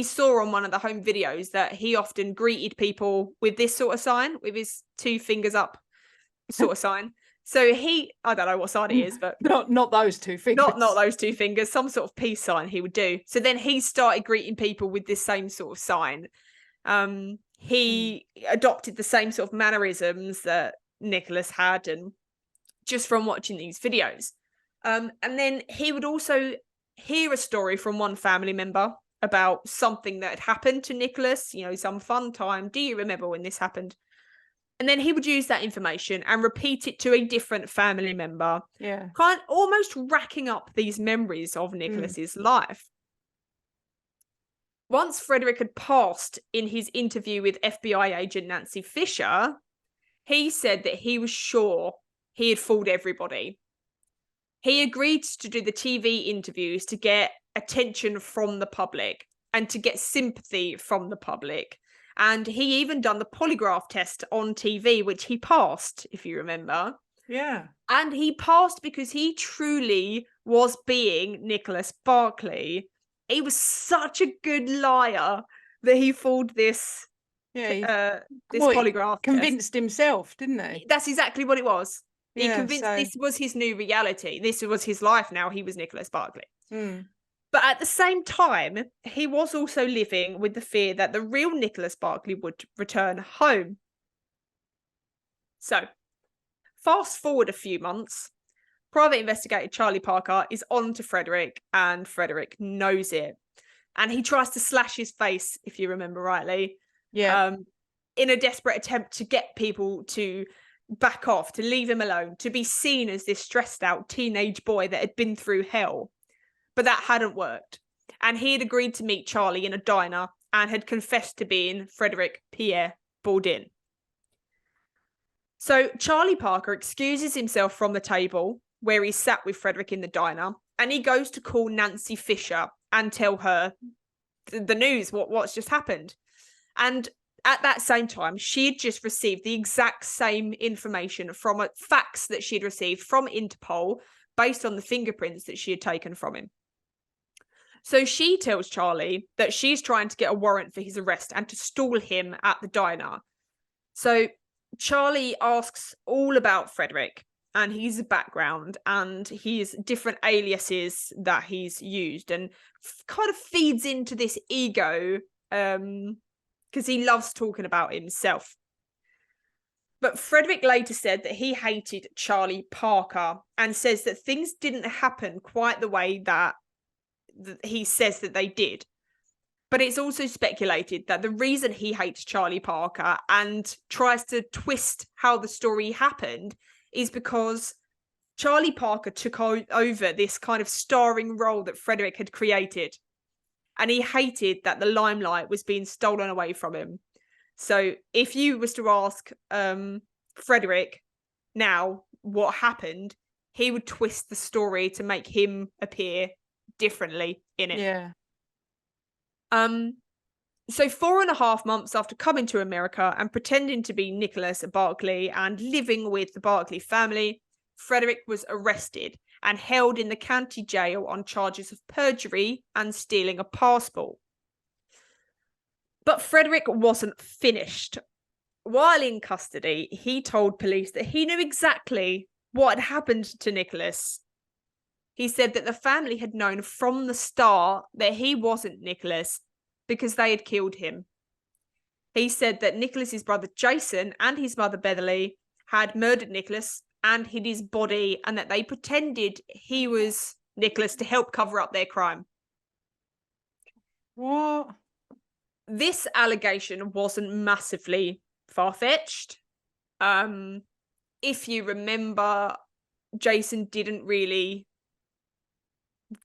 saw on one of the home videos that he often greeted people with this sort of sign, with his 2 fingers up sort of sign. So I don't know what sign it is, but not those 2 fingers. Not those 2 fingers, some sort of peace sign he would do. So then he started greeting people with this same sort of sign. He adopted the same sort of mannerisms that Nicholas had, and just from watching these videos. And then he would also hear a story from one family member about something that had happened to Nicholas, some fun time. Do you remember when this happened? And then he would use that information and repeat it to a different family member. Yeah. Kind of almost racking up these memories of Nicholas's life. Once Frederic had passed in his interview with FBI agent Nancy Fisher, he said that he was sure he had fooled everybody. He agreed to do the TV interviews to get attention from the public and to get sympathy from the public. And he even done the polygraph test on TV, which he passed, if you remember. Yeah. And he passed because he truly was being Nicholas Barclay. He was such a good liar that he fooled this polygraph convinced himself, didn't he? That's exactly what it was. He Yeah, convinced this was his new reality. This was his life now. He was Nicholas Barclay. But at the same time, he was also living with the fear that the real Nicholas Barclay would return home. So, fast forward a few months, private investigator Charlie Parker is on to Frederic, and Frederic knows it. And he tries to slash his face, if you remember rightly, in a desperate attempt to get people to back off, to leave him alone, to be seen as this stressed out teenage boy that had been through hell. But that hadn't worked. And he had agreed to meet Charlie in a diner and had confessed to being Frederic Pierre Bourdin. So Charlie Parker excuses himself from the table where he sat with Frederic in the diner, and he goes to call Nancy Fisher and tell her the news, what's just happened. And at that same time, she had just received the exact same information from a fax that she had received from Interpol based on the fingerprints that she had taken from him. So she tells Charlie that she's trying to get a warrant for his arrest and to stall him at the diner. So Charlie asks all about Frederic and his background and his different aliases that he's used, and kind of feeds into this ego because he loves talking about himself. But Frederic later said that he hated Charlie Parker and says that things didn't happen quite the way that he says that they did. But it's also speculated that the reason he hates Charlie Parker and tries to twist how the story happened is because Charlie Parker took over this kind of starring role that Frederic had created. And he hated that the limelight was being stolen away from him. So if you was to ask Frederic now what happened, he would twist the story to make him appear differently in it. Yeah. So 4.5 months after coming to America and pretending to be Nicholas Barclay and living with the Barclay family, Frederic was arrested and held in the county jail on charges of perjury and stealing a passport. But Frederic wasn't finished. While in custody, he told police that he knew exactly what had happened to Nicholas. He said that the family had known from the start that he wasn't Nicholas because they had killed him. He said that Nicholas's brother Jason and his mother Beverly had murdered Nicholas and hid his body, and that they pretended he was Nicholas to help cover up their crime. What? This allegation wasn't massively far-fetched. If you remember, Jason didn't really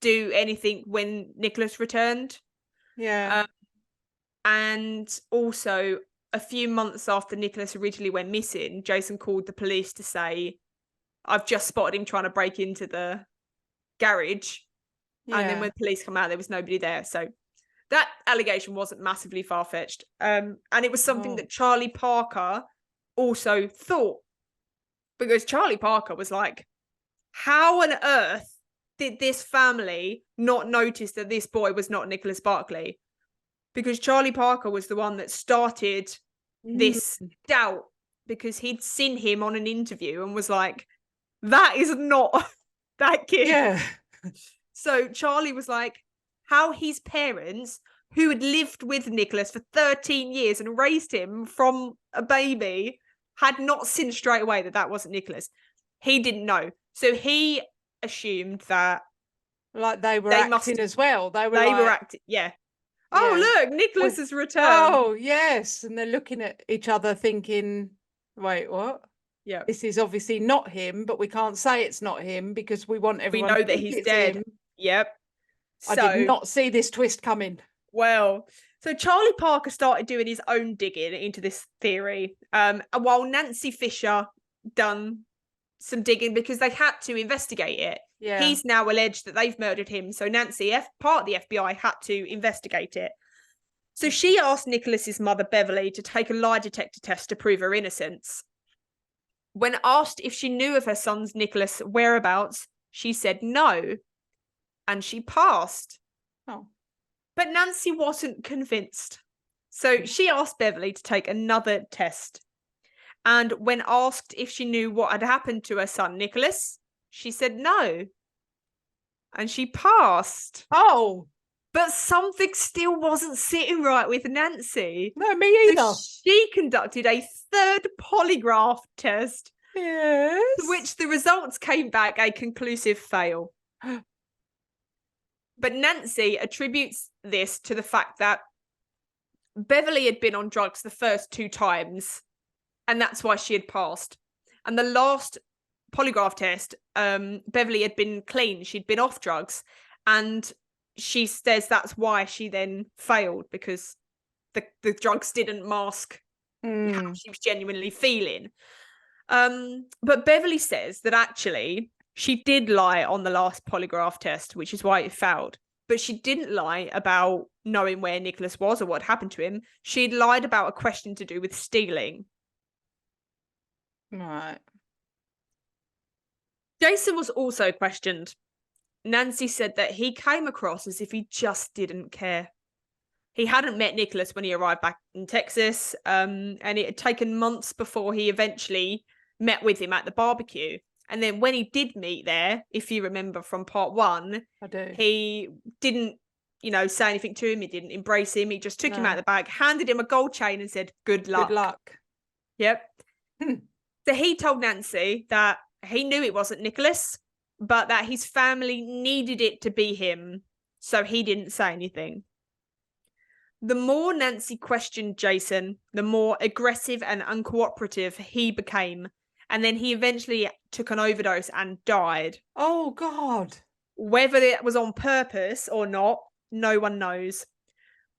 do anything when Nicholas returned. Yeah. And also, a few months after Nicholas originally went missing, Jason called the police to say, I've just spotted him trying to break into the garage. Yeah. And then when police come out, there was nobody there. So that allegation wasn't massively far-fetched. And it was something that Charlie Parker also thought. Because Charlie Parker was like, how on earth did this family not notice that this boy was not Nicholas Barclay? Because Charlie Parker was the one that started this doubt, because he'd seen him on an interview and was like, that is not that kid. Yeah. So Charlie was like, how his parents, who had lived with Nicholas for 13 years and raised him from a baby, had not seen straight away that that wasn't Nicholas. He didn't know. So he assumed that Like they were acting as well. They were acting, yeah. Oh, look, Nicholas has returned. Oh, yes. And they're looking at each other thinking, wait, what? Yeah. This is obviously not him, but we can't say it's not him because we want everyone to know that he's dead. Him. Yep. I did not see this twist coming. Well, so Charlie Parker started doing his own digging into this theory, and while Nancy Fisher done some digging because they had to investigate it. Yeah. He's now alleged that they've murdered him, so Nancy, part of the FBI, had to investigate it. So she asked Nicholas's mother Beverly to take a lie detector test to prove her innocence. When asked if she knew of her son's Nicholas' whereabouts, she said no, and she passed. Oh. But Nancy wasn't convinced. So she asked Beverly to take another test. And when asked if she knew what had happened to her son Nicholas, she said no. And she passed. Oh. But something still wasn't sitting right with Nancy. No, me either. So she conducted a third polygraph test. Yes. To which the results came back a conclusive fail. But Nancy attributes this to the fact that Beverly had been on drugs the first 2 times, and that's why she had passed. And the last polygraph test, Beverly had been clean. She'd been off drugs. And she says that's why she then failed, because the drugs didn't mask how she was genuinely feeling. But Beverly says that actually she did lie on the last polygraph test, which is why it failed. But she didn't lie about knowing where Nicholas was or what happened to him. She'd lied about a question to do with stealing. Right. Jason was also questioned. Nancy said that he came across as if he just didn't care. He hadn't met Nicholas when he arrived back in Texas, and it had taken months before he eventually met with him at the barbecue. And then when he did meet there, if you remember from part 1, I do. He didn't, say anything to him. He didn't embrace him. He just took him out of the bag, handed him a gold chain and said, good luck. Good luck. Yep. So he told Nancy that he knew it wasn't Nicholas, but that his family needed it to be him, so he didn't say anything. The more Nancy questioned Jason, the more aggressive and uncooperative he became, and then he eventually took an overdose and died. Oh, God. Whether it was on purpose or not, no one knows.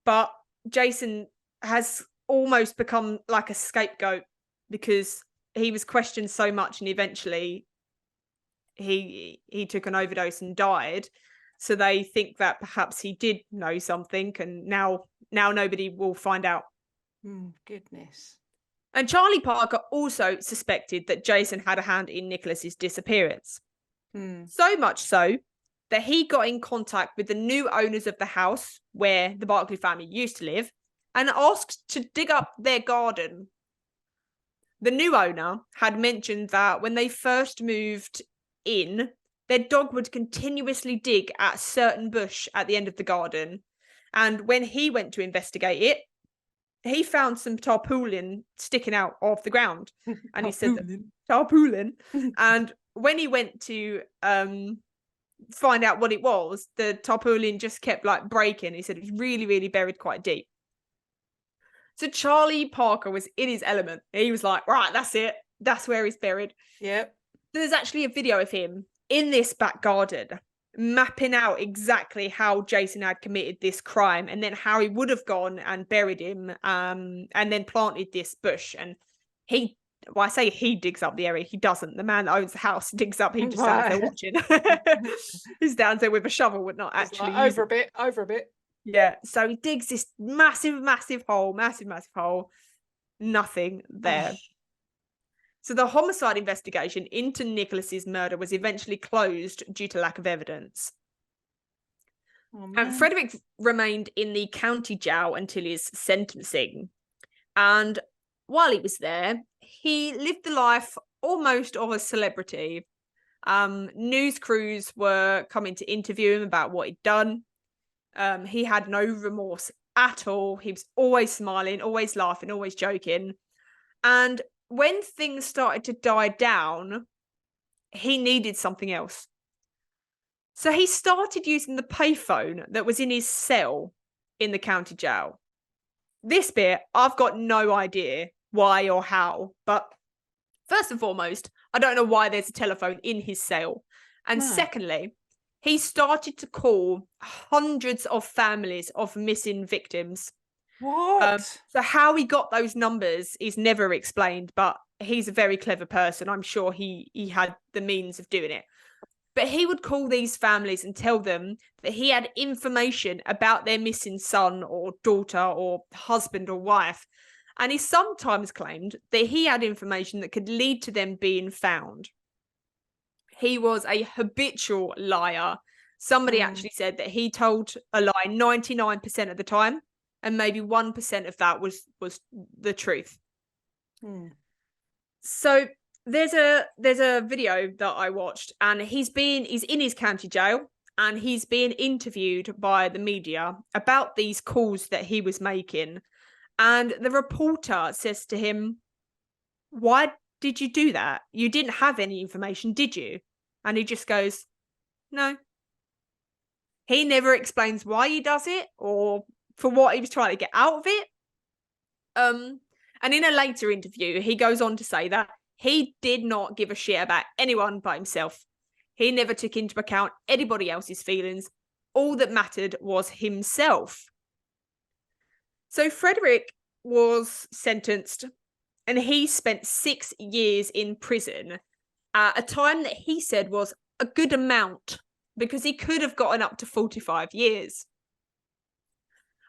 But Jason has almost become like a scapegoat because he was questioned so much, and eventually he took an overdose and died. So they think that perhaps he did know something, and now nobody will find out. Goodness. And Charlie Parker also suspected that Jason had a hand in Nicholas's disappearance. So much so that he got in contact with the new owners of the house where the Barclay family used to live and asked to dig up their garden. The new owner had mentioned that when they first moved in, their dog would continuously dig at a certain bush at the end of the garden. And when he went to investigate it, he found some tarpaulin sticking out of the ground. And he said that, tarpaulin. And when he went to find out what it was, the tarpaulin just kept like breaking. He said it was really, really buried quite deep. So Charlie Parker was in his element. He was like, right, that's it. That's where he's buried. Yep. There's actually a video of him in this back garden mapping out exactly how Jason had committed this crime, and then how he would have gone and buried him, and then planted this bush. And I say he digs up the area. He doesn't. The man that owns the house digs up. He just stands there watching. He's down there with a shovel, would not actually like, over a bit. Yeah. So he digs this massive hole. Nothing there. So the homicide investigation into Nicholas's murder was eventually closed due to lack of evidence. And Frederic remained in the county jail until his sentencing. And while he was there, he lived the life almost of a celebrity. News crews were coming to interview him about what he'd done. He had no remorse at all. He was always smiling, always laughing, always joking. And when things started to die down, he needed something else. So he started using the payphone that was in his cell in the county jail. This bit, I've got no idea why or how, but first and foremost, I don't know why there's a telephone in his cell. And secondly, he started to call hundreds of families of missing victims. What? So how he got those numbers is never explained, but he's a very clever person. I'm sure he had the means of doing it. But he would call these families and tell them that he had information about their missing son or daughter or husband or wife. And he sometimes claimed that he had information that could lead to them being found. He was a habitual liar. Somebody actually said that he told a lie 99% of the time, and maybe 1% of that was the truth. So there's a video that I watched, and he's in his county jail, and he's being interviewed by the media about these calls that he was making. And the reporter says to him, "Why did you do that? You didn't have any information, did you?" And he just goes, "No." He never explains why he does it or for what he was trying to get out of it. And in a later interview, he goes on to say that he did not give a shit about anyone but himself. He never took into account anybody else's feelings. All that mattered was himself. So Frederic was sentenced, and he spent 6 years in prison, a time that he said was a good amount, because he could have gotten up to 45 years.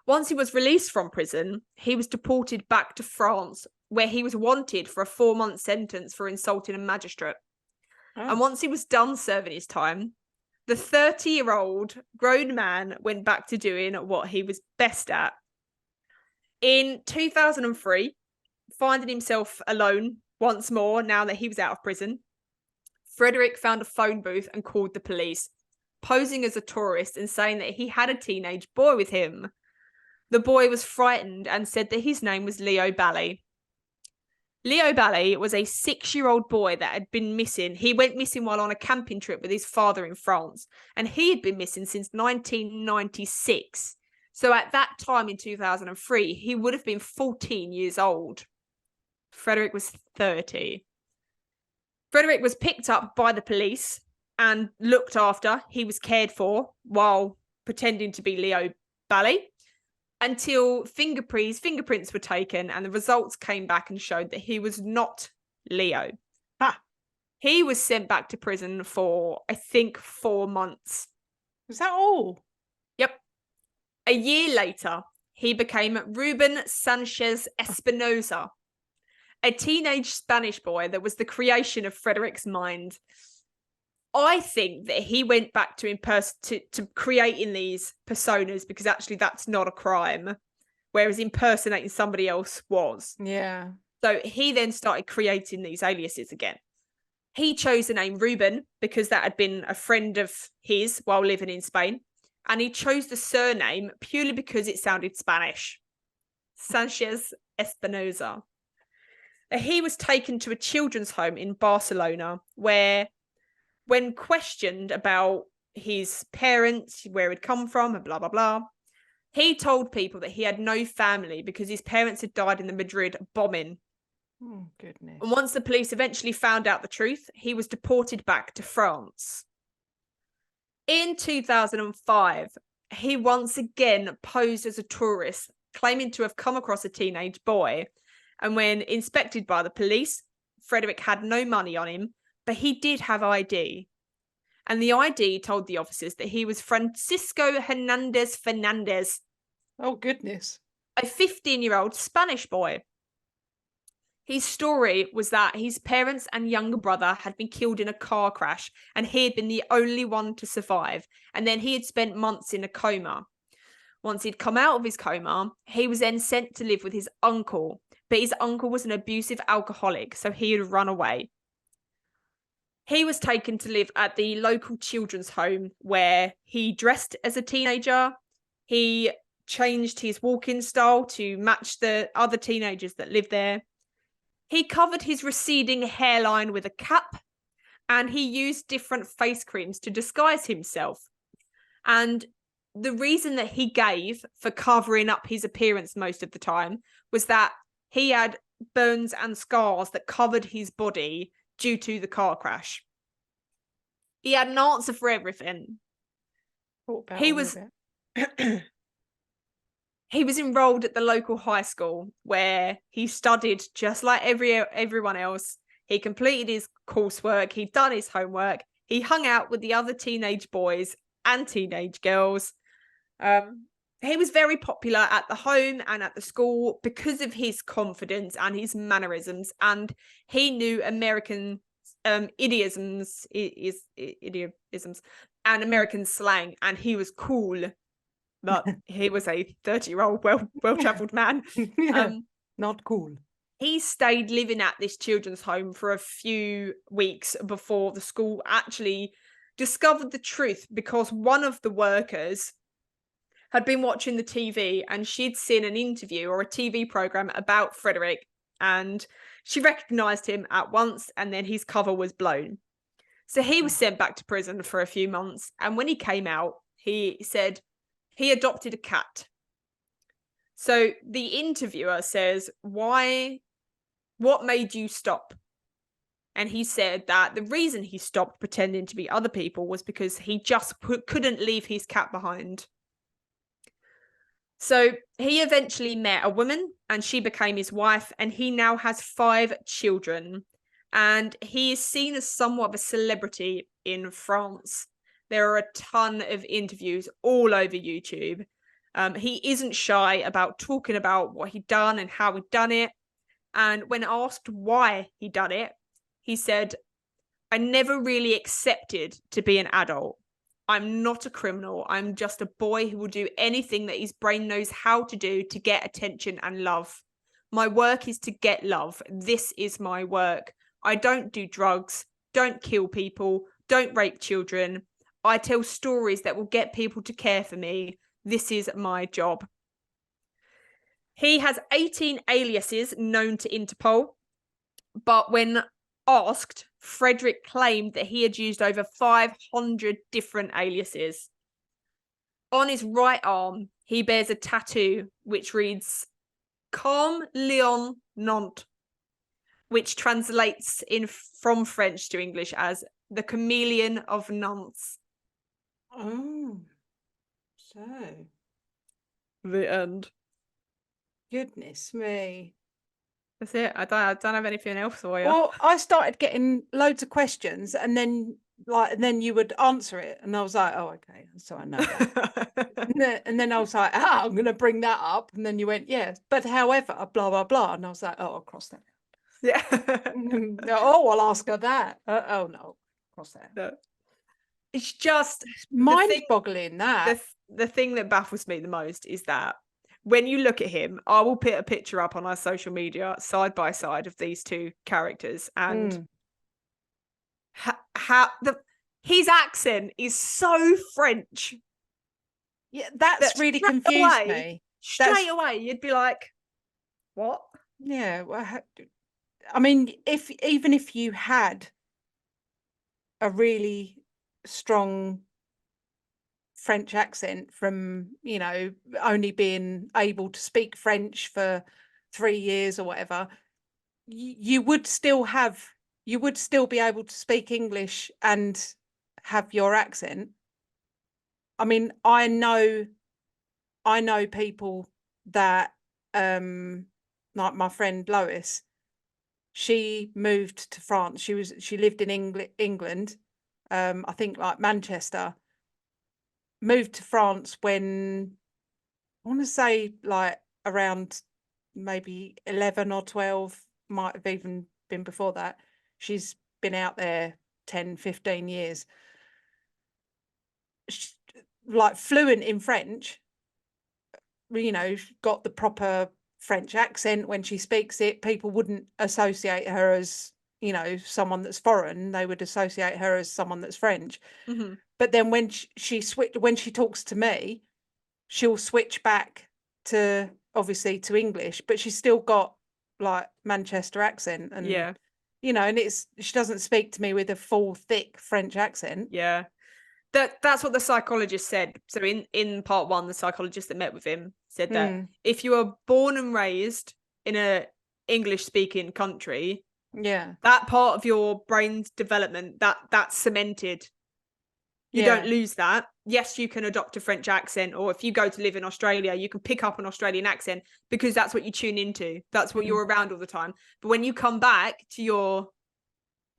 Once he was released from prison, he was deported back to France, where he was wanted for a 4-month sentence for insulting a magistrate. And once he was done serving his time, the 30-year-old grown man went back to doing what he was best at. In 2003, finding himself alone once more now that he was out of prison, Frederic found a phone booth and called the police, posing as a tourist and saying that he had a teenage boy with him. The boy was frightened and said that his name was Leo Bally. Leo Bally was a 6-year-old boy that had been missing. He went missing while on a camping trip with his father in France, and he had been missing since 1996. So at that time in 2003, he would have been 14 years old. Frederic was 30. Frederic was picked up by the police and looked after. He was cared for while pretending to be Leo Barclay until fingerprints were taken and the results came back and showed that he was not Leo. He was sent back to prison for, I think, 4 months. Was that all? Yep. A year later, he became Ruben Sanchez Espinosa, a teenage Spanish boy that was the creation of Frederic's mind. I think that he went back to creating these personas because actually that's not a crime, whereas impersonating somebody else was. Yeah. So he then started creating these aliases again. He chose the name Ruben because that had been a friend of his while living in Spain. And he chose the surname purely because it sounded Spanish. Sanchez Espinosa. He was taken to a children's home in Barcelona where, when questioned about his parents, where he'd come from, and blah, blah, blah, he told people that he had no family because his parents had died in the Madrid bombing. Oh, goodness. And once the police eventually found out the truth, he was deported back to France. In 2005, he once again posed as a tourist, claiming to have come across a teenage boy. And when inspected by the police, Frederic had no money on him, but he did have ID. And the ID told the officers that he was Francisco Fernandez. Oh, goodness. A 15-year-old Spanish boy. His story was that his parents and younger brother had been killed in a car crash and he had been the only one to survive. And then he had spent months in a coma. Once he'd come out of his coma, he was then sent to live with his uncle. But his uncle was an abusive alcoholic, so he had run away. He was taken to live at the local children's home where he dressed as a teenager. He changed his walking style to match the other teenagers that lived there. He covered his receding hairline with a cap, and he used different face creams to disguise himself. And the reason that he gave for covering up his appearance most of the time was that he had burns and scars that covered his body due to the car crash. He had an answer for everything. He was he was enrolled at the local high school where he studied just like everyone else. He completed his coursework. He'd done his homework. He hung out with the other teenage boys and teenage girls. He was very popular at the home and at the school because of his confidence and his mannerisms. And he knew American idioms and American slang. And he was cool. But he was a 30-year-old well-traveled man. Not cool. He stayed living at this children's home for a few weeks before the school actually discovered the truth, because one of the workers had been watching the TV and she'd seen an interview or a TV program about Frederic, and she recognized him at once, and then his cover was blown. So he was sent back to prison for a few months, and when he came out, he said he adopted a cat. So the interviewer says, what made you stop? And he said that the reason he stopped pretending to be other people was because he just couldn't leave his cat behind. So he eventually met a woman and she became his wife, and he now has 5 children. And he is seen as somewhat of a celebrity in France. There are a ton of interviews all over YouTube. He isn't shy about talking about what he'd done and how he'd done it. And when asked why he'd done it, he said, "I never really accepted to be an adult. I'm not a criminal. I'm just a boy who will do anything that his brain knows how to do to get attention and love. My work is to get love. This is my work. I don't do drugs, don't kill people, don't rape children. I tell stories that will get people to care for me. This is my job." He has 18 aliases known to Interpol, but when asked, Frederic claimed that he had used over 500 different aliases. On his right arm, he bears a tattoo which reads Chameleon Nantes. which translates from French to English as the Chameleon of Nantes. Oh, so The end. goodness me. That's it. I don't have anything else for you. Well, I started getting loads of questions, and then you would answer it, and I was like, oh, okay, so I know that. And then I was like, I'm going to bring that up, and then you went, yeah, but however, blah blah blah, and I was like, oh, I'll cross that. Yeah. Oh, I'll ask her that. Oh no, cross that. No. It's just mind-boggling that. The thing that baffles me the most is that when you look at him, I will put a picture up on our social media side by side of these two characters, and his accent is so French. Yeah, that's really confused me. Straight away, you'd be like, "What?" Yeah, well, I mean, even if you had a really strong French accent from, only being able to speak French for 3 years or whatever, you would still be able to speak English and have your accent. I mean, I know people that, like my friend Lois, she moved to France. She lived in England, I think like Manchester, moved to France when, I want to say like around maybe 11 or 12, might have even been before that. She's been out there 10, 15 years. Like fluent in French, got the proper French accent when she speaks it. People wouldn't associate her as, someone that's foreign. They would associate her as someone that's French. Mm-hmm. But then when when she talks to me, she'll switch back to, obviously, to English, but she's still got like Manchester accent, and yeah, and she doesn't speak to me with a full thick French accent. Yeah. That's what the psychologist said. So in part 1, the psychologist that met with him said that if you are born and raised in a English speaking country, that part of your brain's development, that's cemented. You don't lose that. Yes, you can adopt a French accent, or if you go to live in Australia, you can pick up an Australian accent because that's what you tune into. That's what you're around all the time. But when you come back to your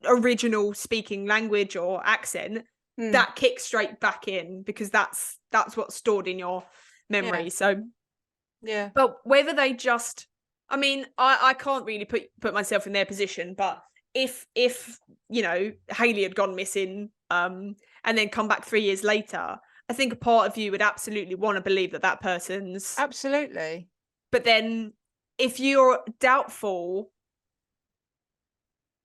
original speaking language or accent, that kicks straight back in, because that's what's stored in your memory. So but whether they just, I mean, I can't really put myself in their position, but if Hayley had gone missing and then come back 3 years later, I think a part of you would absolutely want to believe that person's absolutely. But then if you're doubtful,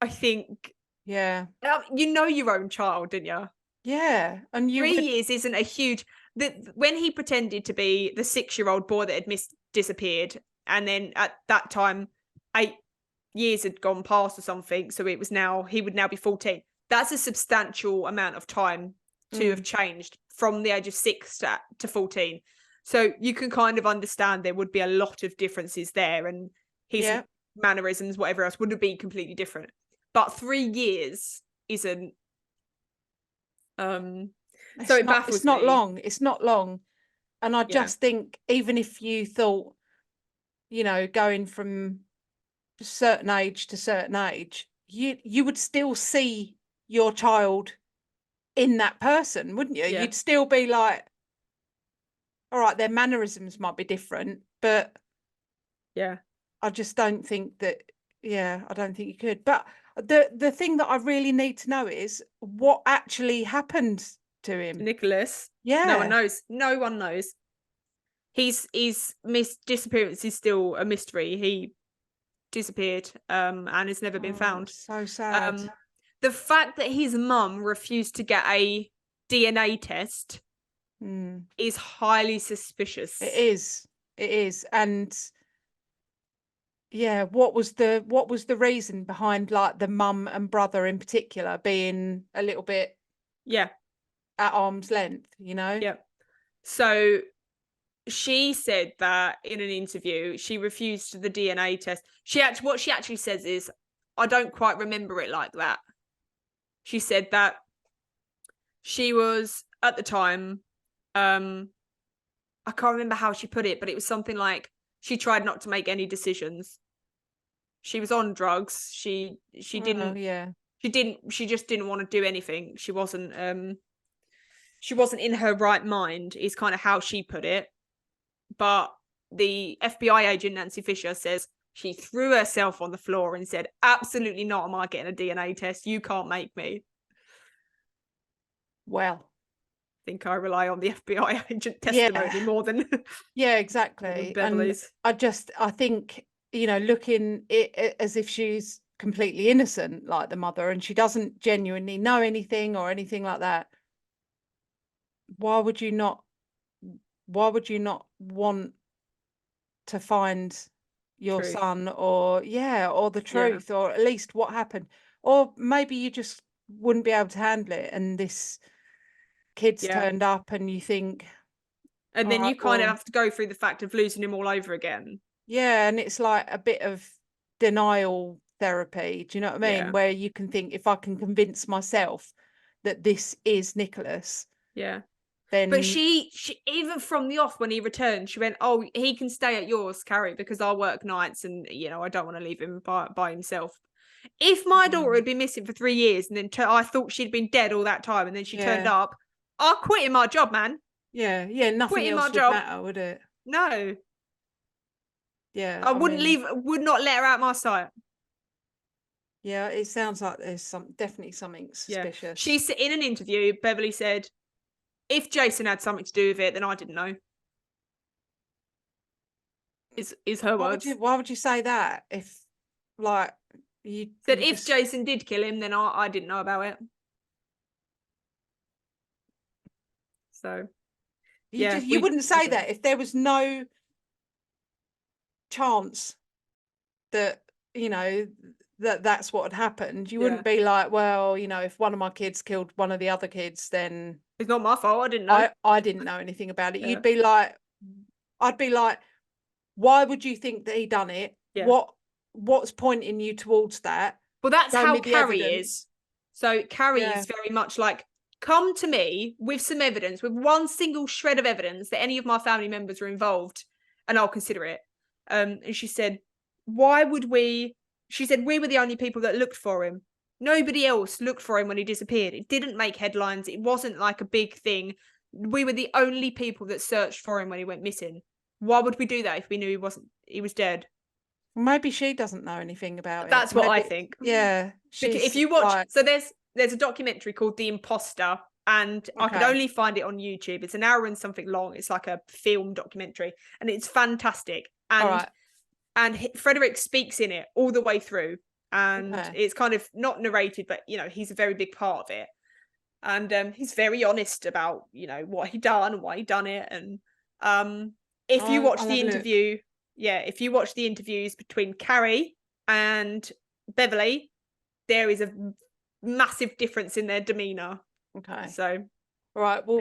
I think your own child, didn't you? Yeah, and 3 years isn't a huge. When he pretended to be the 6-year-old boy that had disappeared, and then at that time 8 years had gone past or something, so it was he would now be 14. That's a substantial amount of time to have changed from the age of 6 to 14. So you can kind of understand there would be a lot of differences there, and his mannerisms, whatever else, would be completely different. But 3 years isn't. So it baffles me. It's not long. And I just think, even if you thought, going from certain age to certain age, you would still see your child in that person, wouldn't you? You'd still be like, all right, their mannerisms might be different, but I just don't think that, I don't think you could. But the thing that I really need to know is what actually happened to him. Nicholas. No one knows. His disappearance is still a mystery. He disappeared and has never been found. So sad. The fact that his mum refused to get a DNA test is highly suspicious. It is. And what was the reason behind, like, the mum and brother in particular being a little bit at arm's length, So she said that in an interview she refused the DNA test. What she actually says is, I don't quite remember it like that. She said that she was, at the time, I can't remember how she put it, but it was something like she tried not to make any decisions. She was on drugs. She just didn't want to do anything. She wasn't in her right mind, is kind of how she put it. But the FBI agent Nancy Fisher says she threw herself on the floor and said, absolutely not am I getting a DNA test. You can't make me. Well, I think I rely on the FBI agent testimony more than yeah, exactly. Beverly's. And I think, looking it as if she's completely innocent, like the mother, and she doesn't genuinely know anything or anything like that. Why would you not want to find your Truth. son, or the truth, or at least what happened? Or maybe you just wouldn't be able to handle it, and this kid's turned up, and you think, and then you kind of have to go through the fact of losing him all over again. Yeah, and it's like a bit of denial therapy. Do you know what I mean? Yeah. Where you can think, if I can convince myself that this is Nicholas, then. But she even from the off, when he returned, she went, oh, he can stay at yours, Carrie, because I work nights and I don't want to leave him by himself. If my daughter had been missing for 3 years and then I thought she'd been dead all that time and then she turned up, I'll quit in my job, man. Yeah, nothing else would matter, would it? No. Yeah, I would not let her out my sight. Yeah, it sounds like there's definitely something suspicious. She's in an interview, Beverly said, if Jason had something to do with it, then I didn't know. Is her words. Why would you say that? If, like, you said if Jason did kill him, then I didn't know about it. So you wouldn't say that if there was no chance that that's what had happened. You wouldn't be like, well, if one of my kids killed one of the other kids, then it's not my fault. I didn't know. I didn't know anything about it. You'd be like, I'd be like, why would you think that he done it? What's pointing you towards that? Well, that's how Carrie is. So Carrie is very much like, come to me with some evidence, with one single shred of evidence that any of my family members are involved, and I'll consider it. And she said, why would we? She said, we were the only people that looked for him. Nobody else looked for him when he disappeared. It didn't make headlines. It wasn't like a big thing. We were the only people that searched for him when he went missing. Why would we do that if we knew he was dead? Maybe she doesn't know anything about it. That's what I think. Yeah. If you watch, so there's a documentary called The Imposter, and I could only find it on YouTube. It's an hour and something long. It's like a film documentary, and it's fantastic. And Frederic speaks in it all the way through, and it's kind of not narrated, but he's a very big part of it, and he's very honest about what he done and why he done it. And if you watch the interview, if you watch the interviews between Carrie and Beverly, there is a massive difference in their demeanor. Okay. So, all right. Well,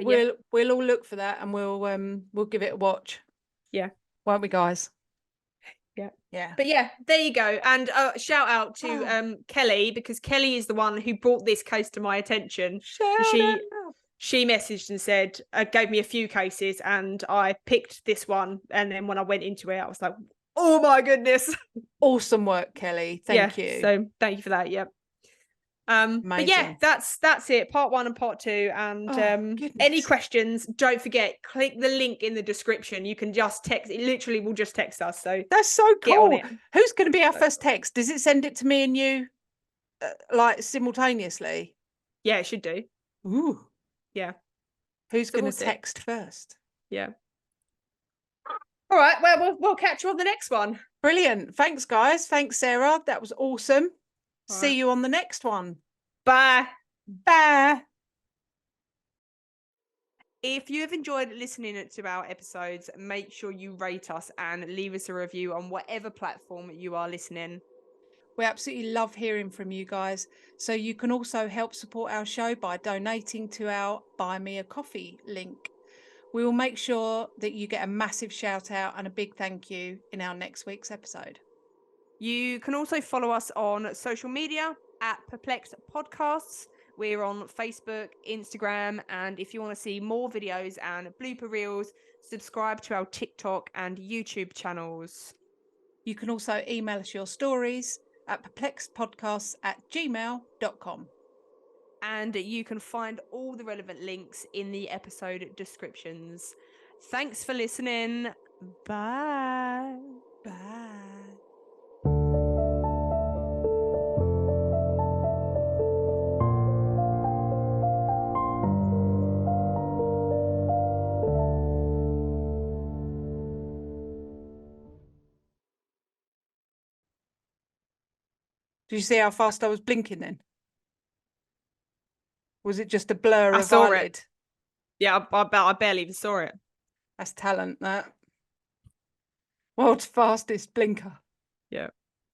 we'll all look for that, and we'll give it a watch. Yeah. Won't we, guys? Yeah. But there you go. And shout out to Kelly, because Kelly is the one who brought this case to my attention. She messaged and said, gave me a few cases, and I picked this one. And then when I went into it, I was like, oh my goodness. Awesome work, Kelly. Thank you. So thank you for that. Yep. But that's it, part 1 and part 2. And any questions, don't forget, click the link in the description. You can just text, it literally will just text us. So that's so cool. Who's going to be our first text? Does it send it to me and you like simultaneously? Yeah, it should do. Ooh. Yeah. Who's going to text first? Yeah. All right, well, we'll catch you on the next one. Brilliant. Thanks, guys. Thanks, Sarah. That was awesome. See you on the next one. Bye. Bye. If you have enjoyed listening to our episodes, make sure you rate us and leave us a review on whatever platform you are listening. We absolutely love hearing from you guys. So you can also help support our show by donating to our Buy Me a Coffee link. We will make sure that you get a massive shout out and a big thank you in our next week's episode. You can also follow us on social media at Perplexed Podcasts. We're on Facebook, Instagram, and if you want to see more videos and blooper reels, subscribe to our TikTok and YouTube channels. You can also email us your stories at perplexedpodcasts@gmail.com. And you can find all the relevant links in the episode descriptions. Thanks for listening. Bye. Bye. Did you see how fast I was blinking then? Was it just a blur I of saw it. eyelid? Yeah, I barely even saw it. That's talent, that. World's fastest blinker. Yeah.